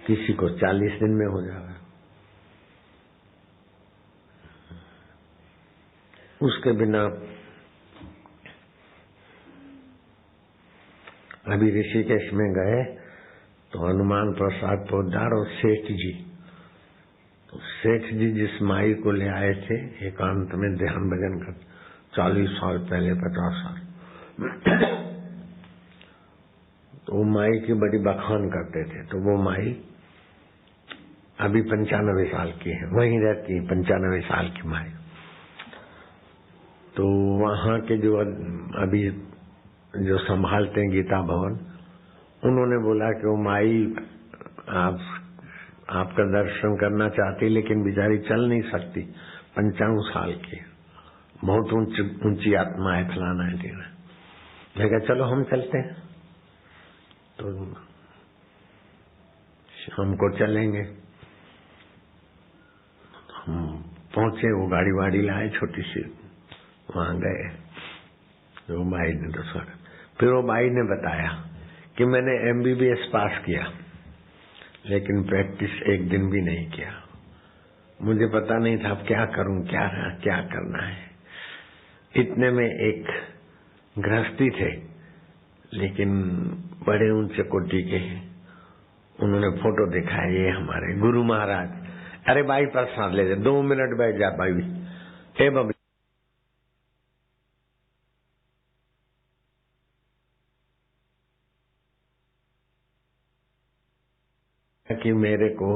किसी को 40 दिन में हो जाएगा। उसके बिना अभी ऋषिकेश में गए तो हनुमान प्रसाद पोद्दार और सेठ जी, तो सेठ जी जिस माई को ले आए थे एकांत में ध्यान भजन कर 40 साल पहले, 50 साल, तो वो माई की बड़ी बखान करते थे। तो वो माई अभी 95 साल की है, वहीं रहती है 95 साल की माई। तो वहां के जो अभी जो संभालते हैं गीता भवन, उन्होंने बोला कि वो माई आपका दर्शन करना चाहती, लेकिन बेचारी चल नहीं सकती, 95 साल की, बहुत ऊंची आत्मा है, फलाना है ढीना। मैं कहा चलो हम चलते हैं। तो हमको चलेंगे। हम पहुंचे, वो गाड़ी वाड़ी लाए छोटी सी, वहां गए। वो माई ने तो स्वागत। फिर वो माई ने बताया कि मैंने MBBS पास किया, लेकिन प्रैक्टिस एक दिन भी नहीं किया। मुझे पता नहीं था अब क्या करूं, क्या करना है। इतने में एक गृहस्थी थे, लेकिन बड़े ऊंचे कोटि के, उन्होंने फोटो दिखाया, ये हमारे गुरु महाराज। अरे भाई प्रसाद ले जा, 2 मिनट बैठ जा भाई। हे बबली, कि मेरे को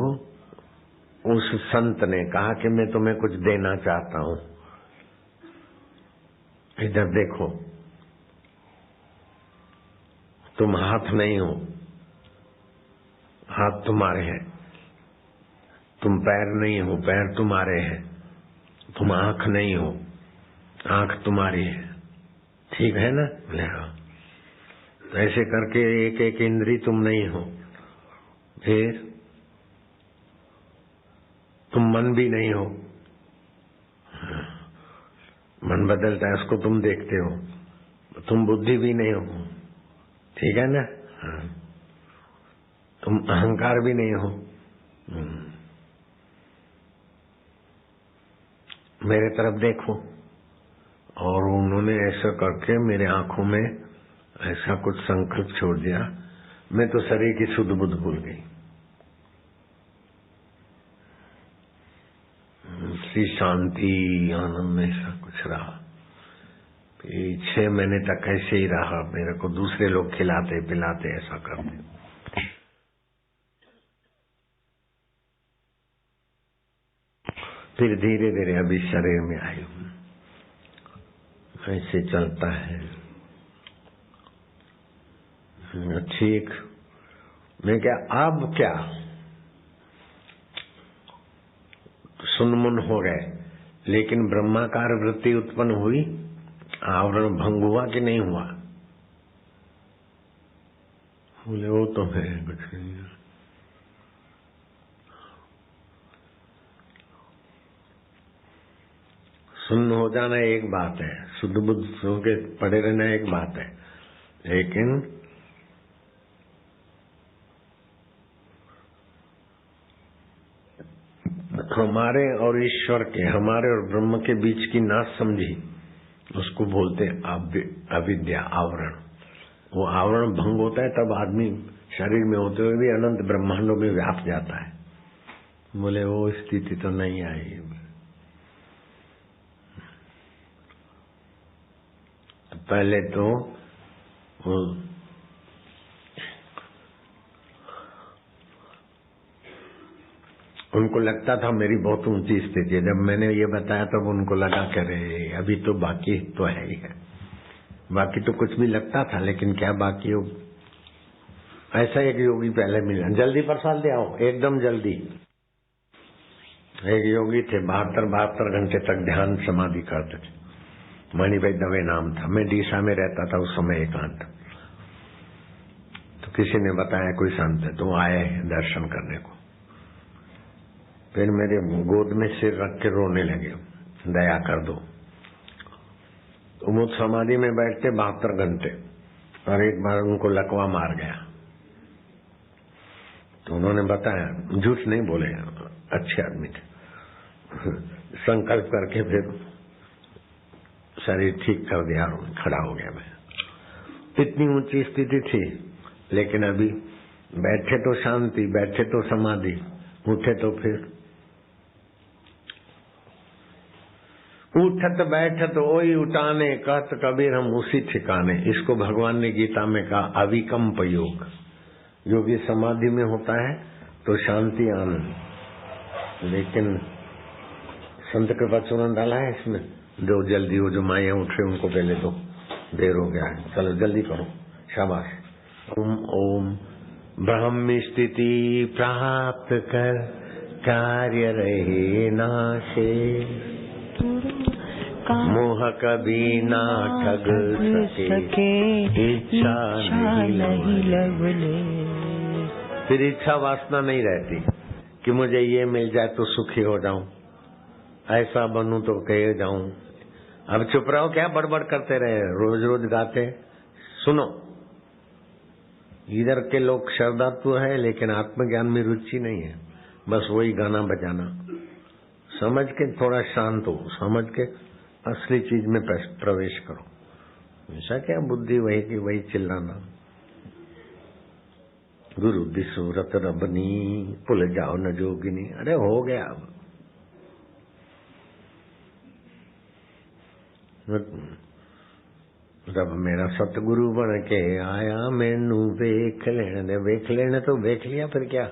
उस संत ने कहा कि मैं तुम्हें कुछ देना चाहता हूं, इधर देखो। तुम हाथ नहीं हो, हाथ तुम्हारे हैं। तुम पैर नहीं हो, पैर तुम्हारे हैं। तुम आंख नहीं हो, आंख तुम्हारी है। ठीक है ना? तो ऐसे करके एक एक इंद्री तुम नहीं हो। फिर तुम मन भी नहीं हो, मन बदलता है, उसको तुम देखते हो। तुम बुद्धि भी नहीं हो, ठीक है ना? तुम अहंकार भी नहीं हो। मेरे तरफ देखो। और उन्होंने ऐसा करके मेरे आंखों में ऐसा कुछ संकल्प छोड़ दिया, मैं तो शरीर की शुद्ध बुद्ध भूल गई। श्री शांति आनंद ऐसा कुछ रहा। 6 महीने तक ऐसे ही रहा। मेरे को दूसरे लोग खिलाते पिलाते ऐसा करते। फिर धीरे धीरे अभी शरीर में आई, ऐसे चलता है। ठीक, मैं क्या अब क्या सुनमुन हो गए, लेकिन ब्रह्माकार वृत्ति उत्पन्न हुई, आवरण भंग हुआ कि नहीं हुआ? बोले वो तो है कुछ नहीं। सुन्न हो जाना एक बात है, शुद्ध बुद्ध होके पड़े रहना एक बात है, लेकिन हमारे और ईश्वर के, हमारे और ब्रह्म के बीच की ना समझी, उसको बोलते अविद्या, आवरण। वो आवरण भंग होता है तब आदमी शरीर में होते हुए भी अनंत ब्रह्मांडों में व्याप जाता है। बोले वो स्थिति तो नहीं आई। पहले तो उनको लगता था मेरी बहुत ऊंची स्थिति है। जब मैंने ये बताया तब उनको लगा करे अभी तो बाकी तो है ही है। बाकी तो कुछ भी लगता था, लेकिन क्या बाकी हो। ऐसा एक योगी पहले मिला, जल्दी प्रसाद ले आओ, एकदम जल्दी। एक योगी थे, 72 घंटे तक ध्यान समाधि करते थे। मणिभाई दवे नाम था। मैं डीसा में रहता था उस समय एकांत। तो किसी ने बताया कोई संत है, तो आए दर्शन करने को। फिर मेरे गोद में सिर रख के रोने लगे, दया कर दो। तो वो समाधि में बैठते 72 घंटे, और एक बार उनको लकवा मार गया। तो उन्होंने बताया, झूठ नहीं बोले, अच्छे आदमी थे। संकल्प करके फिर शरीर ठीक कर दिया, खड़ा हो गया। मैं इतनी ऊंची स्थिति थी, लेकिन अभी बैठे तो शांति, बैठे तो समाधि, उठे तो फिर उठत बैठत ओई उठाने, कहत कबीर हम उसी ठिकाने। इसको भगवान ने गीता में कहा अविकम्प योग। योगी समाधि में होता है तो शांति आनंद, लेकिन संत कृपा चूर्ण डाला है इसमें, दो जल्दी, वो जो माया उठ रहे उनको पहले दो, देर हो गया है, चलो जल्दी करो, शाबाश। ओम ब्रह्म स्थिति प्राप्त कर, कार्य रहे नाशे, मोह कभी ना ठग सके, इच्छा नहीं लगले। फिर इच्छा वासना नहीं रहती कि मुझे ये मिल जाए तो सुखी हो जाऊं, ऐसा बनूं तो कहे जाऊं। अब चुप रहो, क्या बड़बड़ करते रहे, रोज रोज गाते। सुनो, इधर के लोग श्रद्धात्व है, लेकिन आत्मज्ञान में रुचि नहीं है, बस वही गाना बजाना। समझ के थोड़ा शांत हो, समझ के असली चीज में प्रवेश करो। ऐसा क्या बुद्धि वही की वही चिल्लाना। गुरु दी सूरत रबनी, भूल जाओ न जोगिनी। अरे हो गया। रब मेरा सतगुरु बन के आया, मैनू वेख लेने दे। वेख लेने तो वेख लिया, फिर क्या।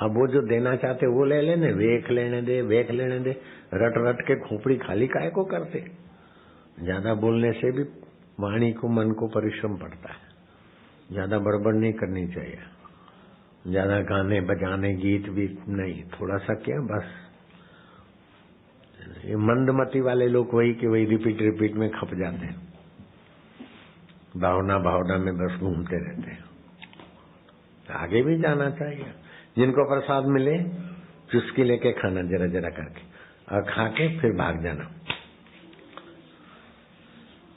अब वो जो देना चाहते वो ले लेने, वेख लेने दे, वेख लेने दे। रट रट के खोपड़ी खाली काहे को करते। ज्यादा बोलने से भी वाणी को, मन को परिश्रम पड़ता है। ज्यादा बड़बड़ नहीं करनी चाहिए, ज्यादा गाने बजाने गीत भी नहीं, थोड़ा सा क्या बस। ये मंदमती वाले लोग वही के वही रिपीट में खप जाते हैं, भावना में बस घूमते रहते हैं। आगे भी जाना चाहिए। जिनको प्रसाद मिले चुस्की लेके खाना, जरा जरा करके, और खा के फिर भाग जाना।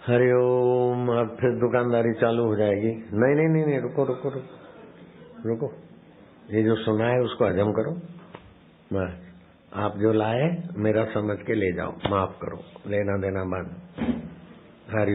हरिओम। अब फिर दुकानदारी चालू हो जाएगी। नहीं, रुको। ये जो सुना है उसको हजम करो। बस आप जो लाए मेरा समझ के ले जाओ, माफ करो, लेना देना बंद। हरि